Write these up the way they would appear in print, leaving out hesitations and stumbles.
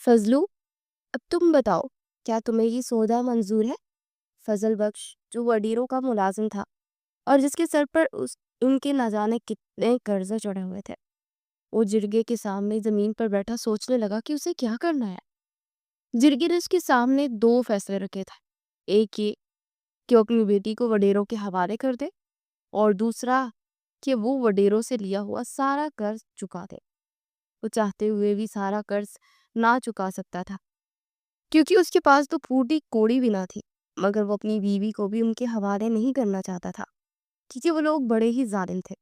فضلو، اب تم بتاؤ، کیا تمہیں یہ سودا منظور ہے؟ فضل بخش، جو وڈیروں کا ملازم تھا اور جس کے سر پر ان کے نہ جانے کتنے قرضے چڑھے ہوئے تھے، وہ جرگے کے سامنے زمین پر بیٹھا سوچنے لگا کہ اسے کیا کرنا ہے۔ جرگے نے اس کے سامنے دو فیصلے رکھے تھے، ایک یہ کہ وہ اپنی بیٹی کو وڈیروں کے حوالے کر دے، اور دوسرا کہ وہ وڈیروں سے لیا ہوا سارا قرض چکا دے۔ وہ چاہتے ہوئے بھی سارا قرض نہ چکا سکتا تھا، کیونکہ اس کے پاس تو پھوٹی کوڑی بھی نہ تھی، مگر وہ اپنی بیوی کو بھی ان کے حوالے نہیں کرنا چاہتا تھا، کیونکہ وہ لوگ بڑے ہی ظالم تھے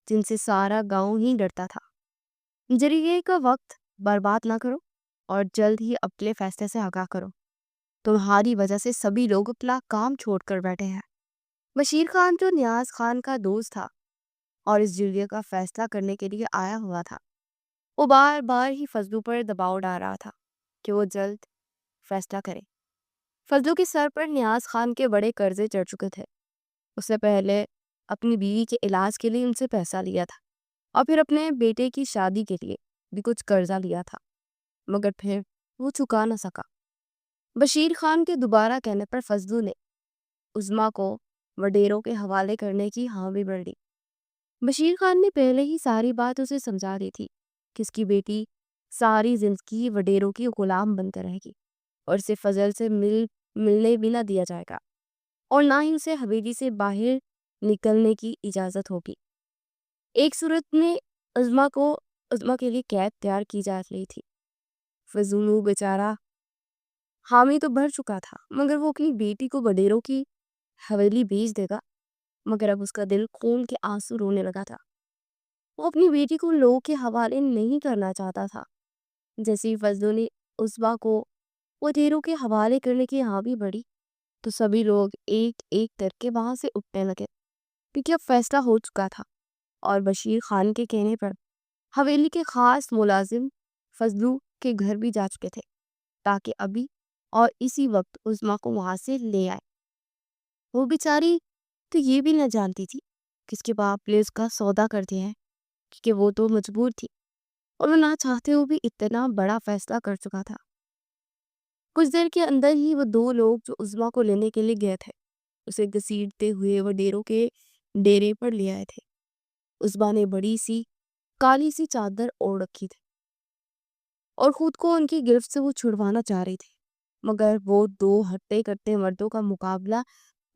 جن سے سارا گاؤں ہی ڈرتا تھا۔ جرگے کا وقت برباد نہ کرو اور جلد ہی اپنے فیصلے سے آگاہ کرو، تمہاری وجہ سے سبھی لوگ اپنا کام چھوڑ کر بیٹھے ہیں۔ بشیر خان، جو نیاز خان کا دوست تھا اور اس جرگے کا فیصلہ کرنے کے لیے آیا ہوا تھا، وہ بار بار ہی فضلو پر دباؤ ڈال رہا تھا کہ وہ جلد فیصلہ کرے۔ فضلو کے سر پر نیاز خان کے بڑے قرضے چڑھ چکے تھے۔ اس سے پہلے اپنی بیوی کے علاج کے لیے ان سے پیسہ لیا تھا، اور پھر اپنے بیٹے کی شادی کے لیے بھی کچھ قرضہ لیا تھا، مگر پھر وہ چکا نہ سکا۔ بشیر خان کے دوبارہ کہنے پر فضلو نے عظمیٰ کو وڈیروں کے حوالے کرنے کی حامی بھر دی۔ بشیر خان نے پہلے ہی ساری بات اسے سمجھا دی تھی کہ اس کی بیٹی ساری زندگی وڈیروں کی غلام بن کر رہے گی، اور اسے فضل سے ملنے بھی نہ دیا جائے گا، اور نہ ہی اسے حویلی سے باہر نکلنے کی اجازت ہوگی۔ ایک صورت میں عظمیٰ کے لیے قید تیار کی جا رہی تھی۔ فضلو بیچارہ حامی تو بھر چکا تھا، مگر وہ اپنی بیٹی کو وڈیروں کی حویلی بھیج دے گا، مگر اب اس کا دل خون کے آنسو رونے لگا تھا۔ وہ اپنی بیٹی کو لوگوں کے حوالے نہیں کرنا چاہتا تھا۔ جیسے ہی فضلو نے عظمیٰ کو وڈیروں کے حوالے کرنے کی حامی بڑھی، تو سبھی لوگ ایک ایک کر کے وہاں سے اٹھنے لگے، کیونکہ اب فیصلہ ہو چکا تھا، اور بشیر خان کے کہنے پر حویلی کے خاص ملازم فضلو کے گھر بھی جا چکے تھے، تاکہ ابھی اور اسی وقت عظمیٰ کو وہاں سے لے آئے۔ وہ بیچاری تو یہ بھی نہ جانتی تھی کہ اس کے باپ نے اس کا سودا کر دیا ہے، کیونکہ وہ تو مجبور تھی، اور وہ نہ چاہتے ہوئے بھی اتنا بڑا فیصلہ کر چکا تھا۔ کچھ دیر کے اندر ہی وہ دو لوگ جو عظمیٰ کو لینے کے لیے گئے تھے، اسے گھسیٹتے ہوئے وڈیروں کے ڈیرے پر لے آئے تھے۔ عظمیٰ نے بڑی سی کالی سی چادر اوڑھ رکھی تھی، اور خود کو ان کی گرفت سے وہ چھڑوانا چاہ رہی تھی، مگر وہ دو ہٹے کٹے مردوں کا مقابلہ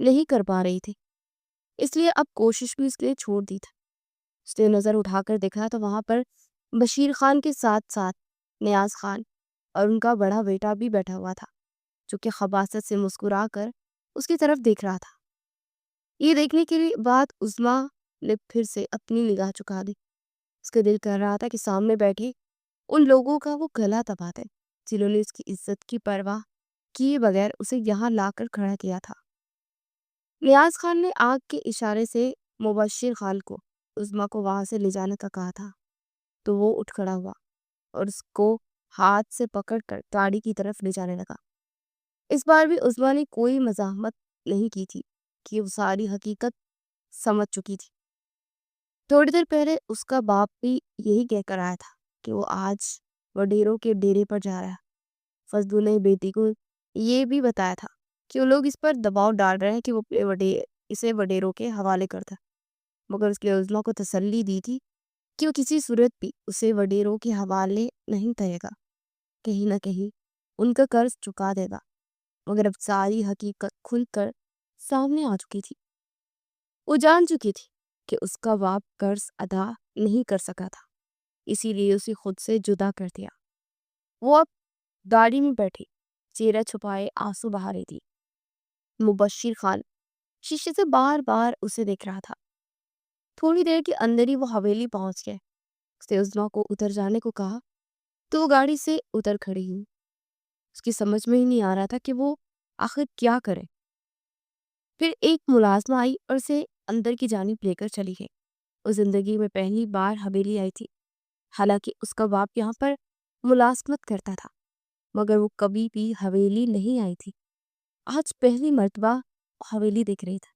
نہیں کر پا رہی تھی، اس لیے اب کوشش بھی اس لیے چھوڑ دی تھی۔ اس نے نظر اٹھا کر دیکھا تو وہاں پر بشیر خان کے ساتھ ساتھ نیاز خان اور ان کا بڑا بیٹا بھی بیٹھا ہوا تھا، جو کہ خباثت سے مسکرا کر اس کی طرف دیکھ رہا تھا۔ یہ دیکھنے کے بعد عظمیٰ نے پھر سے اپنی نگاہ چکا دی۔ اس کا دل کر رہا تھا کہ سامنے بیٹھے ان لوگوں کا وہ گلا دبا دے جنہوں نے اس کی عزت کی پرواہ کیے بغیر اسے یہاں لا کر کھڑا کیا تھا۔ نیاز خان نے آنکھ کے اشارے سے مبشر خان کو عظمیٰ کو وہاں سے لے جانے کا کہا تھا، تو وہ اٹھ کھڑا ہوا اور اس کو ہاتھ سے پکڑ کر گاڑی کی طرف لے جانے لگا۔ اس بار بھی عظمیٰ نے کوئی مزاحمت نہیں کی تھی کہ وہ ساری حقیقت سمجھ چکی تھی۔ تھوڑی دیر پہلے اس کا باپ بھی یہی کہہ کر آیا تھا کہ وہ آج وڈیروں کے ڈیرے پر جا رہا ہے۔ فضلو نے بیٹی کو یہ بھی بتایا تھا کہ وہ لوگ اس پر دباؤ ڈال رہے ہیں کہ وہ اسے وڈیروں کے حوالے کرتا، مگر اس نے عظمیٰ کو تسلی دی تھی کہ وہ کسی صورت بھی اسے وڈیروں کے حوالے نہیں کرے گا، کہیں نہ کہیں ان کا قرض چکا دے گا۔ مگر اب ساری حقیقت کھل کر سامنے آ چکی تھی۔ وہ جان چکی تھی کہ اس کا باپ قرض ادا نہیں کر سکا تھا، اسی لیے اسے خود سے جدا کر دیا۔ وہ اب گاڑی میں بیٹھی چہرہ چھپائے آنسو بہا رہی تھی۔ مبشر خان شیشے سے بار بار اسے دیکھ رہا تھا۔ تھوڑی دیر کے اندر ہی وہ حویلی پہنچ گئے۔ اس نے عظمیٰ کو اتر جانے کو کہا تو وہ گاڑی سے اتر کھڑی ہوئی۔ اس کی سمجھ میں ہی نہیں آ رہا تھا کہ وہ آخر کیا کرے۔ پھر ایک ملازمہ آئی اور اسے اندر کی جانب لے کر چلی گئی۔ وہ زندگی میں پہلی بار حویلی آئی تھی، حالانکہ اس کا باپ یہاں پر ملازمت کرتا تھا، مگر وہ کبھی بھی حویلی نہیں آئی تھی۔ آج پہلی مرتبہ حویلی دیکھ رہی تھا۔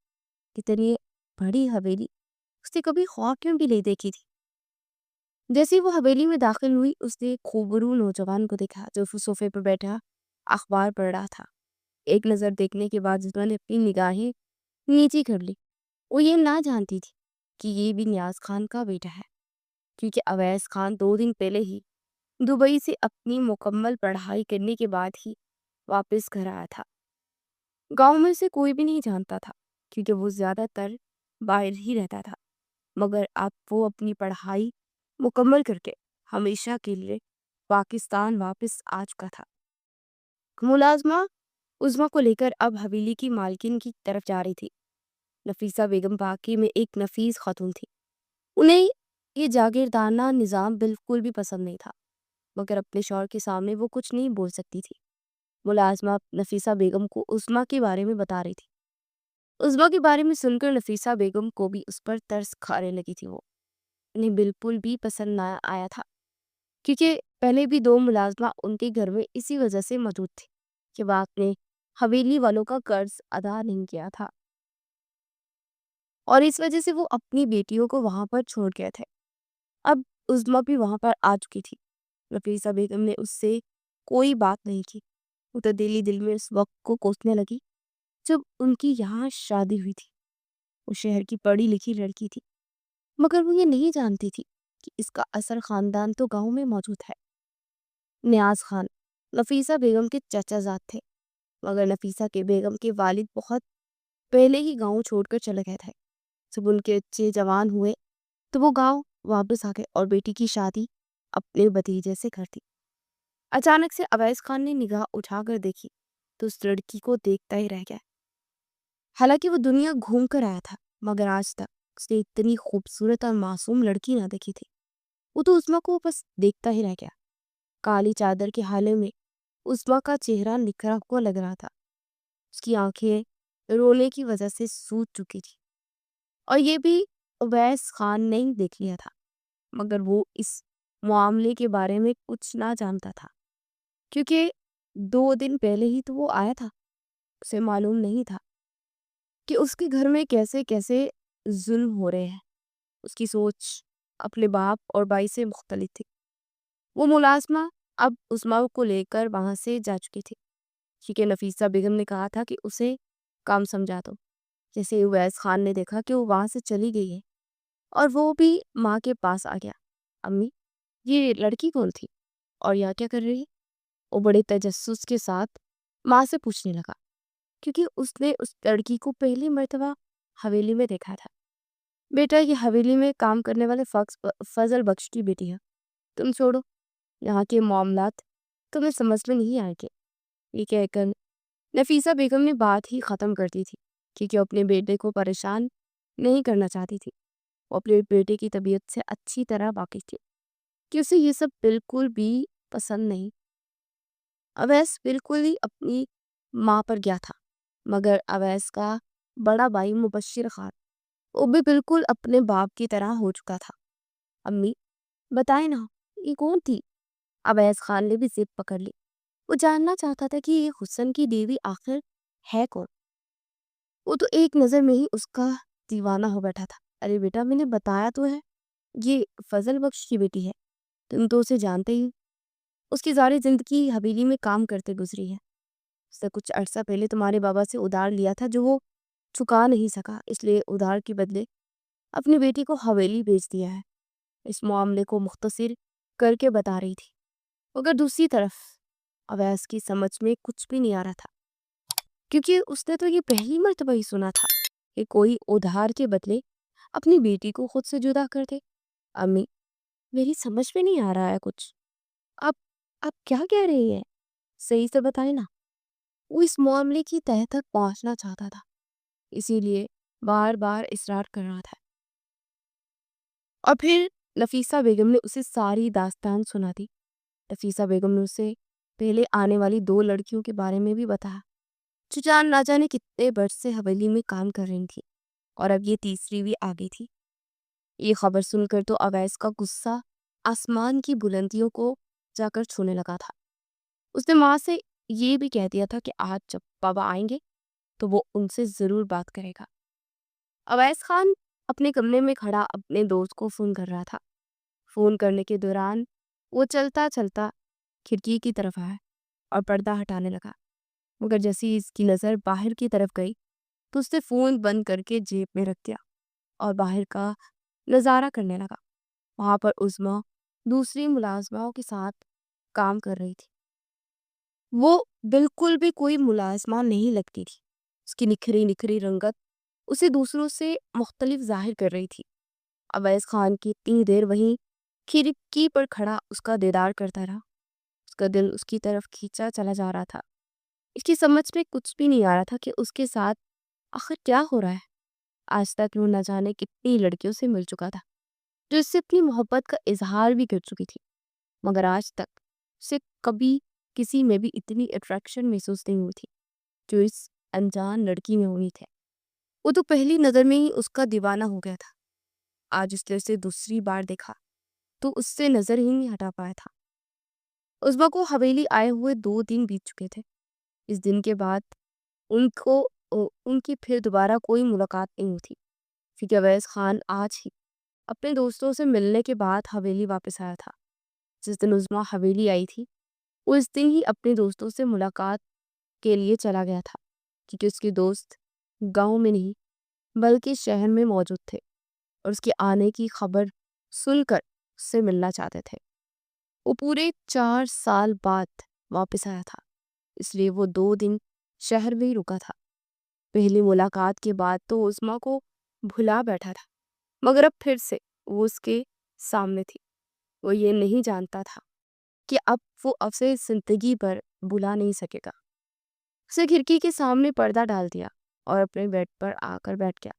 کتنی بڑی حویلی، اس نے کبھی خواب میں بھی نہیں دیکھی تھی۔ جیسے ہی وہ حویلی میں داخل ہوئی اس نے ایک خوبرو نوجوان کو دیکھا جو صوفے پر بیٹھا اخبار پڑھ رہا تھا۔ ایک نظر دیکھنے کے بعد عثمان نے اپنی نگاہیں نیچی کر لی۔ وہ یہ نہ جانتی تھی کہ یہ بھی نیاز خان کا بیٹا ہے، کیونکہ اویس خان 2 دن پہلے ہی دبئی سے اپنی مکمل پڑھائی کرنے کے بعد ہی واپس گھر آیا تھا۔ گاؤں میں سے کوئی بھی نہیں جانتا تھا کیونکہ وہ زیادہ تر باہر ہی رہتا تھا، مگر اب وہ اپنی پڑھائی مکمل کر کے ہمیشہ کے لیے پاکستان واپس آ چکا تھا۔ ملازمہ عظمیٰ کو لے کر اب حویلی کی مالکن کی طرف جا رہی تھی۔ نفیسہ بیگم واقعی میں ایک نفیس خاتون تھی۔ انہیں یہ جاگیردارانہ نظام بالکل بھی پسند نہیں تھا، مگر اپنے شوہر کے سامنے وہ کچھ نہیں بول سکتی تھی۔ ملازمہ نفیسہ بیگم کو عظمیٰ کے بارے میں بتا رہی تھی۔ عظمیٰ کے بارے میں سن کر نفیسہ بیگم کو بھی اس پر ترس کھانے لگی تھی۔ وہ انہیں بالکل بھی پسند نہ آیا تھا، کیونکہ پہلے بھی 2 ملازمہ ان کے گھر میں اسی وجہ سے موجود تھی کہ باپ نے حویلی والوں کا قرض ادا نہیں کیا تھا، اور اس وجہ سے وہ اپنی بیٹیوں کو وہاں پر چھوڑ گئے تھے۔ اب عظمیٰ بھی وہاں پر آ چکی تھی۔ نفیسہ بیگم نے اس سے کوئی بات نہیں کی۔ وہ تو دل میں اس وقت کو کوسنے لگی جب ان کی یہاں شادی ہوئی تھی۔ وہ شہر کی پڑھی لکھی لڑکی تھی، مگر وہ یہ نہیں جانتی تھی کہ اس کا اصل خاندان تو گاؤں میں موجود ہے۔ نیاز خان نفیسہ بیگم کے چچا زاد تھے، مگر نفیسہ کے بیگم کے والد بہت پہلے ہی گاؤں چھوڑ کر چلے گئے تھے۔ جب ان کے بچے جوان ہوئے تو وہ گاؤں واپس آ گئے اور بیٹی کی شادی اپنے بھتیجے سے کر دی۔ اچانک سے اویس خان نے نگاہ اٹھا کر دیکھی تو اس لڑکی کو دیکھتا ہی رہ گیا۔ حالانکہ وہ دنیا گھوم کر آیا تھا، مگر آج تک اس نے اتنی خوبصورت اور معصوم لڑکی نہ دیکھی تھی۔ وہ تو عظمیٰ کو بس دیکھتا ہی رہ گیا۔ کالی چادر کے حالے میں عظمیٰ کا چہرہ نکھرا ہوا لگ رہا تھا۔ اس کی آنکھیں رونے کی وجہ سے سوج چکی تھی، اور یہ بھی اویس خان نے دیکھ لیا تھا، مگر وہ اس معاملے کے بارے میں کچھ نہ جانتا تھا، کیونکہ 2 دن پہلے ہی تو وہ آیا تھا۔ اسے معلوم نہیں تھا کہ اس کے گھر میں کیسے کیسے ظلم ہو رہے ہیں۔ اس کی سوچ اپنے باپ اور بھائی سے مختلف تھی۔ وہ ملازمہ اب عظمیٰ کو لے کر وہاں سے جا چکی تھی، کیونکہ نفیسہ بیگم نے کہا تھا کہ اسے کام سمجھا دو۔ جیسے اویس خان نے دیکھا کہ وہ وہاں سے چلی گئی ہے اور وہ بھی ماں کے پاس آ گیا۔ امی، یہ لڑکی کون تھی اور یہاں کیا کر رہی ہے؟ وہ بڑے تجسس کے ساتھ ماں سے پوچھنے لگا، کیونکہ اس نے اس لڑکی کو پہلی مرتبہ حویلی میں دیکھا تھا۔ بیٹا، یہ حویلی میں کام کرنے والے فضل بخش کی بیٹی ہے۔ تم چھوڑو، یہاں کے معاملات تمہیں سمجھ میں نہیں آئے گے۔ یہ کہہ کر نفیسہ بیگم نے بات ہی ختم کر دی تھی، کیونکہ وہ اپنے بیٹے کو پریشان نہیں کرنا چاہتی تھی۔ وہ اپنے بیٹے کی طبیعت سے اچھی طرح واقف تھی کہ اسے یہ سب بالکل بھی پسند نہیں۔ اویس بالکل ہی اپنی ماں پر گیا تھا، مگر اویس کا بڑا بھائی مبشر خان وہ بھی بالکل اپنے باپ کی طرح ہو چکا تھا۔ امی، بتائیں نا، یہ کون تھی؟ اویس خان نے بھی ضد پکڑ لی۔ وہ جاننا چاہتا تھا کہ یہ حسن کی بیوی آخر ہے کون۔ وہ تو ایک نظر میں ہی اس کا دیوانہ ہو بیٹھا تھا۔ ارے بیٹا، میں نے بتایا تو ہے، یہ فضل بخش کی بیٹی ہے، تم تو اسے جانتے ہی۔ اس کی ساری زندگی حویلی میں کام کرتے گزری ہے۔ اس نے کچھ عرصہ پہلے تمہارے بابا سے ادھار لیا تھا جو وہ چکا نہیں سکا، اس لیے ادھار کے بدلے اپنی بیٹی کو حویلی بھیج دیا ہے۔ اس معاملے کو مختصر کر کے بتا رہی تھی، مگر دوسری طرف اویس کی سمجھ میں کچھ بھی نہیں آ رہا تھا، کیونکہ اس نے تو یہ پہلی مرتبہ ہی سنا تھا کہ کوئی ادھار کے بدلے اپنی بیٹی کو خود سے جدا کر دے۔ امی، میری سمجھ میں نہیں آ رہا ہے کچھ، آپ کیا کہہ رہی ہیں؟ صحیح سے بتائیں نا۔ وہ اس معاملے کی تہہ تک پہنچنا چاہتا تھا، اسی لیے بار بار اصرار کر رہا تھا، اور پھر نفیسہ بیگم نے اسے ساری داستان سنا دی۔ نفیسہ بیگم نے اسے پہلے آنے والی 2 لڑکیوں کے بارے میں بھی بتایا، جو جان نہ جانے کتنے برس سے حویلی میں کام کر رہی تھی، اور اب یہ تیسری بھی آ گئی تھی۔ یہ خبر سن کر تو اویس کا غصہ آسمان کی بلندیوں کو جا کر چھونے لگا تھا۔ اس نے ماں سے یہ بھی کہہ دیا تھا کہ آج جب بابا آئیں گے تو وہ ان سے ضرور بات کرے گا۔ اویس خان اپنے کمرے میں کھڑا اپنے دوست کو فون کر رہا تھا۔ فون کرنے کے دوران وہ چلتا چلتا کھڑکی کی طرف آیا اور پردہ ہٹانے لگا، مگر جیسی اس کی نظر باہر کی طرف گئی تو اس نے فون بند کر کے جیب میں رکھ دیا اور باہر کا نظارہ کرنے لگا۔ وہاں پر عظمیٰ دوسری ملازماؤں کے ساتھ کام کر رہی تھی۔ وہ بالکل بھی کوئی ملازمہ نہیں لگتی تھی۔ اس کی نکھری نکھری رنگت اسے دوسروں سے مختلف ظاہر کر رہی تھی۔ اویس خان کی اتنی دیر وہیں کھڑکی پر کھڑا اس کا دیدار کرتا رہا۔ اس کا دل اس کی طرف کھینچا چلا جا رہا تھا۔ اس کی سمجھ میں کچھ بھی نہیں آ رہا تھا کہ اس کے ساتھ آخر کیا ہو رہا ہے۔ آج تک وہ نہ جانے کتنی لڑکیوں سے مل چکا تھا جو اس سے اپنی محبت کا اظہار بھی کر چکی تھی، مگر آج تک اسے کبھی کسی میں بھی اتنی اٹریکشن محسوس نہیں ہوئی تھی جو اس انجان لڑکی میں ہوئی تھی۔ وہ تو پہلی نظر میں ہی اس کا دیوانہ ہو گیا تھا۔ آج اس نے اسے دوسری بار دیکھا تو اس سے نظر ہی نہیں ہٹا پایا تھا۔ عظمیٰ کو حویلی آئے ہوئے 2 دن بیت چکے تھے۔ اس دن کے بعد ان کی پھر دوبارہ کوئی ملاقات نہیں ہوئی تھی، کیونکہ اویس خان آج ہی اپنے دوستوں سے ملنے کے بعد حویلی واپس آیا تھا۔ جس دن عظمیٰ حویلی آئی تھی وہ اس دن ہی اپنے دوستوں سے ملاقات کے لیے چلا گیا تھا، کیونکہ اس کے دوست گاؤں میں نہیں بلکہ شہر میں موجود تھے اور اس کے آنے کی خبر سن کر اس سے ملنا چاہتے تھے۔ وہ پورے 4 سال بعد واپس آیا تھا، اس لیے وہ 2 دن شہر میں ہی رکا تھا۔ پہلی ملاقات کے بعد تو عظمیٰ کو بھلا بیٹھا تھا، مگر اب پھر سے وہ اس کے سامنے تھی۔ وہ یہ نہیں جانتا تھا کہ اب وہ اسے زندگی پر بھلا نہیں سکے گا۔ اسے کھڑکی کے سامنے پردہ ڈال دیا اور اپنے بیڈ پر آ کر بیٹھ گیا۔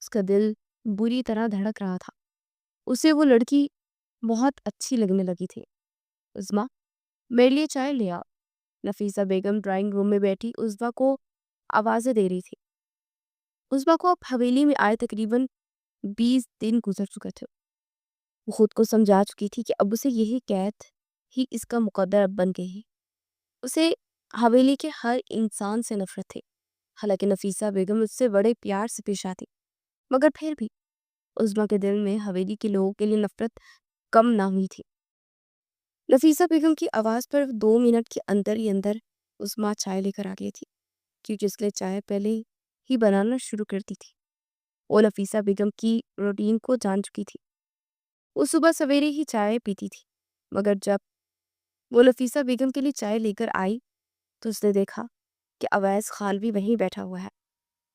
اس کا دل بری طرح دھڑک رہا تھا۔ اسے وہ لڑکی بہت اچھی لگنے لگی تھی۔ عظمیٰ، میرے لیے چائے لے آ۔ نفیسہ بیگم ڈرائنگ روم میں بیٹھی عظمیٰ کو آوازیں دے رہی تھی۔ عظمیٰ کو اب حویلی میں آئے تقریباً 20 دن گزر چکے تھے۔ وہ خود کو سمجھا چکی تھی کہ اب اسے یہی قید ہی اس کا مقدر اب بن گئی ہے۔ اسے حویلی کے ہر انسان سے نفرت تھی، حالانکہ نفیسہ بیگم اس سے بڑے پیار سے پیش آتی، مگر پھر بھی عظمیٰ کے دل میں حویلی کے لوگوں کے لیے نفرت کم نہ ہوئی تھی۔ نفیسہ بیگم کی آواز پر 2 منٹ کے اندر ہی اندر عظمیٰ چائے لے کر آ گئی تھی، کیونکہ اس لیے چائے پہلے ہی بنانا شروع کرتی تھی۔ وہ نفیسہ بیگم کی روٹین کو جان چکی تھی۔ وہ صبح سویرے ہی چائے پیتی تھی، مگر جب وہ نفیسہ بیگم کے لیے چائے لے کر آئی تو اس نے دیکھا کہ اویس خان بھی وہیں بیٹھا ہوا ہے۔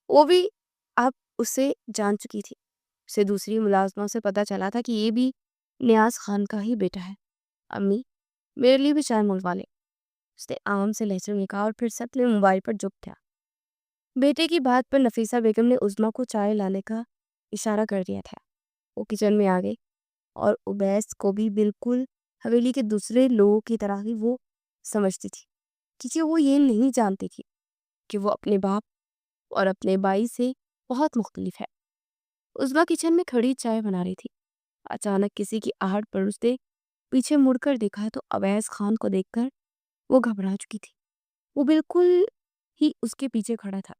وہ بھی اب اسے جان چکی تھی۔ اسے دوسری ملازمہ سے پتہ چلا تھا کہ یہ بھی نیاز خان کا ہی بیٹا ہے۔ امی، میرے لیے بھی چائے منگوا لے، اس نے آرام سے لہجے میں کہا اور پھر سے اپنے موبائل پر جھک گیا۔ بیٹے کی بات پر نفیسہ بیگم نے عظمیٰ کو چائے لانے کا اشارہ کر دیا تھا۔ وہ کچن میں آ گئی اور اویس کو بھی بالکل حویلی کے دوسرے لوگوں کی طرح ہی وہ سمجھتی تھی، کیونکہ وہ یہ نہیں جانتی تھی کہ وہ اپنے باپ اور اپنے بھائی سے بہت مختلف ہے۔ عظمیٰ کچن میں کھڑی چائے بنا رہی تھی۔ اچانک کسی کی آہٹ پر اس نے پیچھے مڑ کر دیکھا تو اویس خان کو دیکھ کر وہ گھبرا چکی تھی۔ وہ بالکل ہی اس کے پیچھے کھڑا تھا۔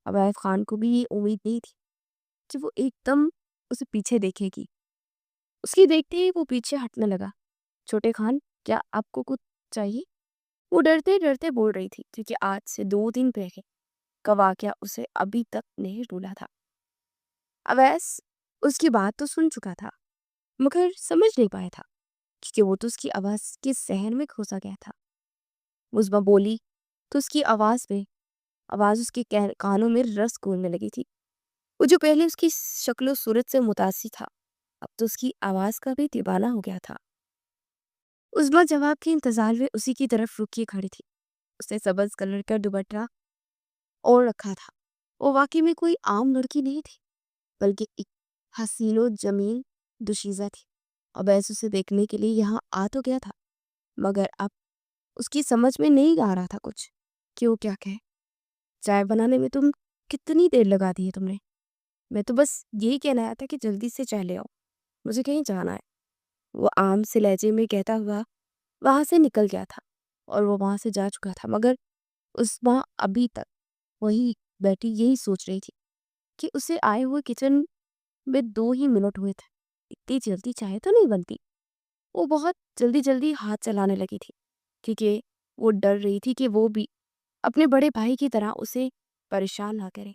اویس خان کو بھی یہ امید نہیں تھی کہ وہ ایک دم اسے پیچھے دیکھے گی۔ اس کی دیکھتے ہی وہ پیچھے ہٹنے لگا۔ چھوٹے خان، کیا آپ کو کچھ چاہیے؟ وہ ڈرتے ڈرتے بول رہی تھی، کیونکہ آج سے 2 دن پہلے کا واقعہ اسے ابھی تک نہیں بھولا تھا۔ اویس اس کی بات تو سن چکا تھا، مگر سمجھ نہیں پایا تھا، کیونکہ وہ تو اس کی آواز کے ذہن میں کھوسا گیا تھا۔ عظمیٰ بولی تو اس کی آواز اس کے کانوں میں رس گھولنے لگی تھی۔ وہ جو پہلے اس کی شکل و صورت سے متاثر تھا، اب تو اس کی آواز کا بھی دیوانہ ہو گیا تھا۔ عظمیٰ جواب کے انتظار میں اسی کی طرف رک کے کھڑی تھی۔ اس نے سبز کلر کا دوپٹہ اوڑھ رکھا تھا۔ وہ واقعی میں کوئی عام لڑکی نہیں تھی، بلکہ ایک حسین و جمیل دوشیزہ تھی۔ اویس اسے دیکھنے کے لیے یہاں آ تو گیا تھا، مگر اب اس کی سمجھ میں نہیں آ رہا تھا کچھ کہ وہ کیا کہے۔ چائے بنانے میں تم کتنی دیر لگا دی ہے تم نے؟ میں تو بس یہی کہنا آیا تھا کہ جلدی سے چائے لے آؤ، مجھے کہیں جانا ہے، وہ عام سے لہجے میں کہتا ہوا وہاں سے نکل گیا تھا۔ اور وہ وہاں سے جا چکا تھا، مگر عظمیٰ ابھی تک وہی بیٹھی یہی سوچ رہی تھی کہ اسے آئے ہوئے کچن میں 2 ہی منٹ ہوئے تھے، اتنی جلدی چائے تو نہیں بنتی۔ وہ بہت جلدی جلدی ہاتھ چلانے لگی تھی کیونکہ وہ ڈر رہی تھی کہ وہ بھی اپنے بڑے بھائی کی طرح اسے پریشان نہ کرے۔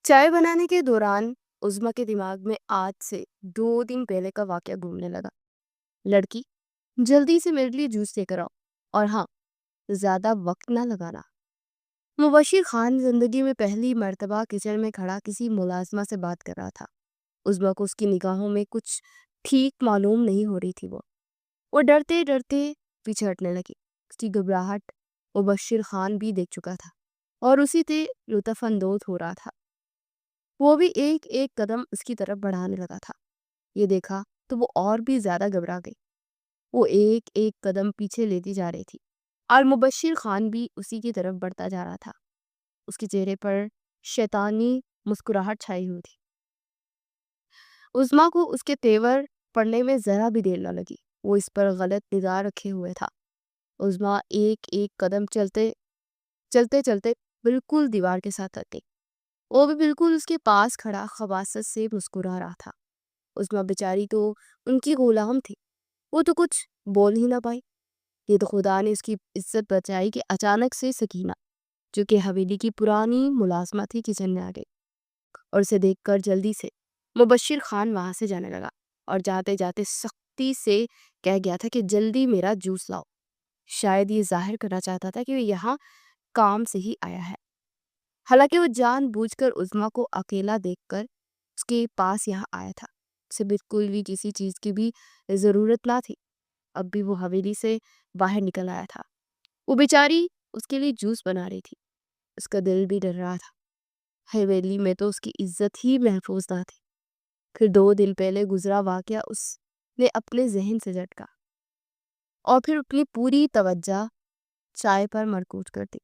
چائے بنانے کے دوران عظمیٰ کے دماغ میں آج سے 2 دن پہلے کا واقعہ گھومنے لگا۔ لڑکی، جلدی سے میرے لیے جوس لے کر آؤ، اور ہاں، زیادہ وقت نہ لگانا۔ مبشر خان زندگی میں پہلی مرتبہ کچن میں کھڑا کسی ملازمہ سے بات کر رہا تھا۔ عظمیٰ کو اس کی نگاہوں میں کچھ ٹھیک معلوم نہیں ہو رہی تھی۔ وہ ڈرتے ڈرتے پیچھے ہٹنے لگی۔ اس کی گھبراہٹ مبشر خان بھی دیکھ چکا تھا اور اسی سے لطف اندوز ہو رہا تھا۔ وہ بھی ایک ایک قدم اس کی طرف بڑھانے لگا تھا۔ یہ دیکھا تو وہ اور بھی زیادہ گھبرا گئی۔ وہ ایک ایک قدم پیچھے لیتی جا رہی تھی اور مبشر خان بھی اسی کی طرف بڑھتا جا رہا تھا۔ اس کے چہرے پر شیطانی مسکراہٹ چھائی ہوئی تھی۔ عظمیٰ کو اس کے تیور پڑھنے میں ذرا بھی دیر نہ لگی۔ وہ اس پر غلط نگاہ رکھے ہوئے تھا۔ عظمیٰ ایک ایک قدم چلتے چلتے بالکل دیوار کے ساتھ لگ گئی۔ وہ بھی بالکل اس کے پاس کھڑا خباثت سے مسکرا رہا تھا۔ عظمیٰ بیچاری تو ان کی غلام تھی۔ وہ تو کچھ بول ہی نہ پائی۔ یہ تو خدا نے اس کی عزت بچائی کہ اچانک سے سکینہ، جو کہ حویلی کی پرانی ملازمہ تھی، کچن میں آ گئی اور اسے دیکھ کر جلدی سے مبشر خان وہاں سے جانے لگا اور جاتے جاتے سختی سے کہہ گیا تھا کہ جلدی میرا جوس لاؤ۔ شاید یہ ظاہر کرنا چاہتا تھا کہ وہ یہاں کام سے ہی آیا ہے، حالانکہ وہ جان بوجھ کر عظمیٰ کو اکیلا دیکھ کر اس کے پاس یہاں آیا تھا۔ اسے بالکل بھی کسی چیز کی بھی ضرورت نہ تھی۔ اب بھی وہ حویلی سے باہر نکل آیا تھا۔ وہ بیچاری اس کے لیے جوس بنا رہی تھی۔ اس کا دل بھی ڈر رہا تھا۔ حویلی میں تو اس کی عزت ہی محفوظ نہ تھی۔ پھر 2 دن پہلے گزرا واقعہ اس نے اپنے ذہن سے جھٹکا اور پھر اپنی پوری توجہ چائے پر مرکوز کر دی۔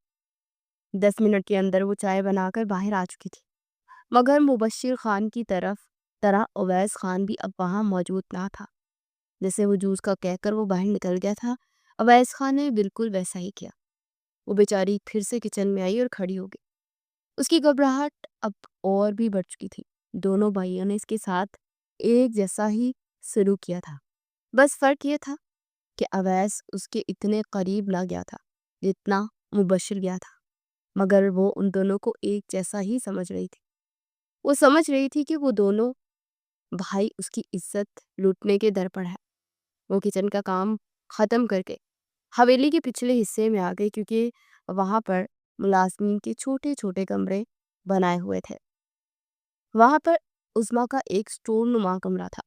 10 منٹ کے اندر وہ چائے بنا کر باہر آ چکی تھی، مگر مبشر خان کی طرح اویس خان بھی اب وہاں موجود نہ تھا۔ جیسے وہ جوس کا کہہ کر وہ باہر نکل گیا تھا، اویس خان نے بالکل ویسا ہی کیا۔ وہ بیچاری پھر سے کچن میں آئی اور کھڑی ہو گئی۔ اس کی گھبراہٹ اب اور بھی بڑھ چکی تھی۔ دونوں بھائیوں نے اس کے ساتھ ایک جیسا ہی سلوک کیا تھا، بس فرق یہ تھا کہ اویس اس کے اتنے قریب نہ گیا تھا جتنا مبشر گیا تھا، مگر وہ ان دونوں کو ایک جیسا ہی سمجھ رہی تھی۔ وہ سمجھ رہی تھی کہ وہ دونوں بھائی اس کی عزت لوٹنے کے در پر ہے۔ وہ کچن کا کام ختم کر کے حویلی کے پچھلے حصے میں آ گئی، کیونکہ وہاں پر ملازمین کے چھوٹے چھوٹے کمرے بنائے ہوئے تھے۔ وہاں پر عظمیٰ کا ایک سٹور نما کمرہ تھا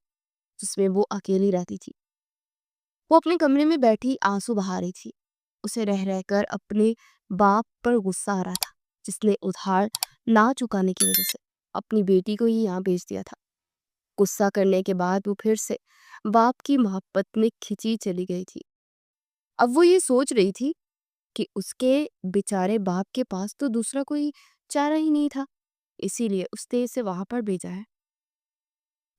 جس میں وہ اکیلی رہتی تھی۔ وہ اپنے کمرے میں بیٹھی آنسو بہا رہی تھی۔ اسے رہ کر اپنے باپ پر غصہ آ رہا تھا، جس نے ادھار نہ چکانے کی وجہ سے اپنی بیٹی کو ہی یہاں بھیج دیا تھا۔ غصہ کرنے کے بعد وہ پھر سے باپ کی محبت میں کھچی چلی گئی تھی۔ اب وہ یہ سوچ رہی تھی کہ اس کے بیچارے باپ کے پاس تو دوسرا کوئی چارہ ہی نہیں تھا، اسی لیے اس نے اسے وہاں پر بھیجا ہے۔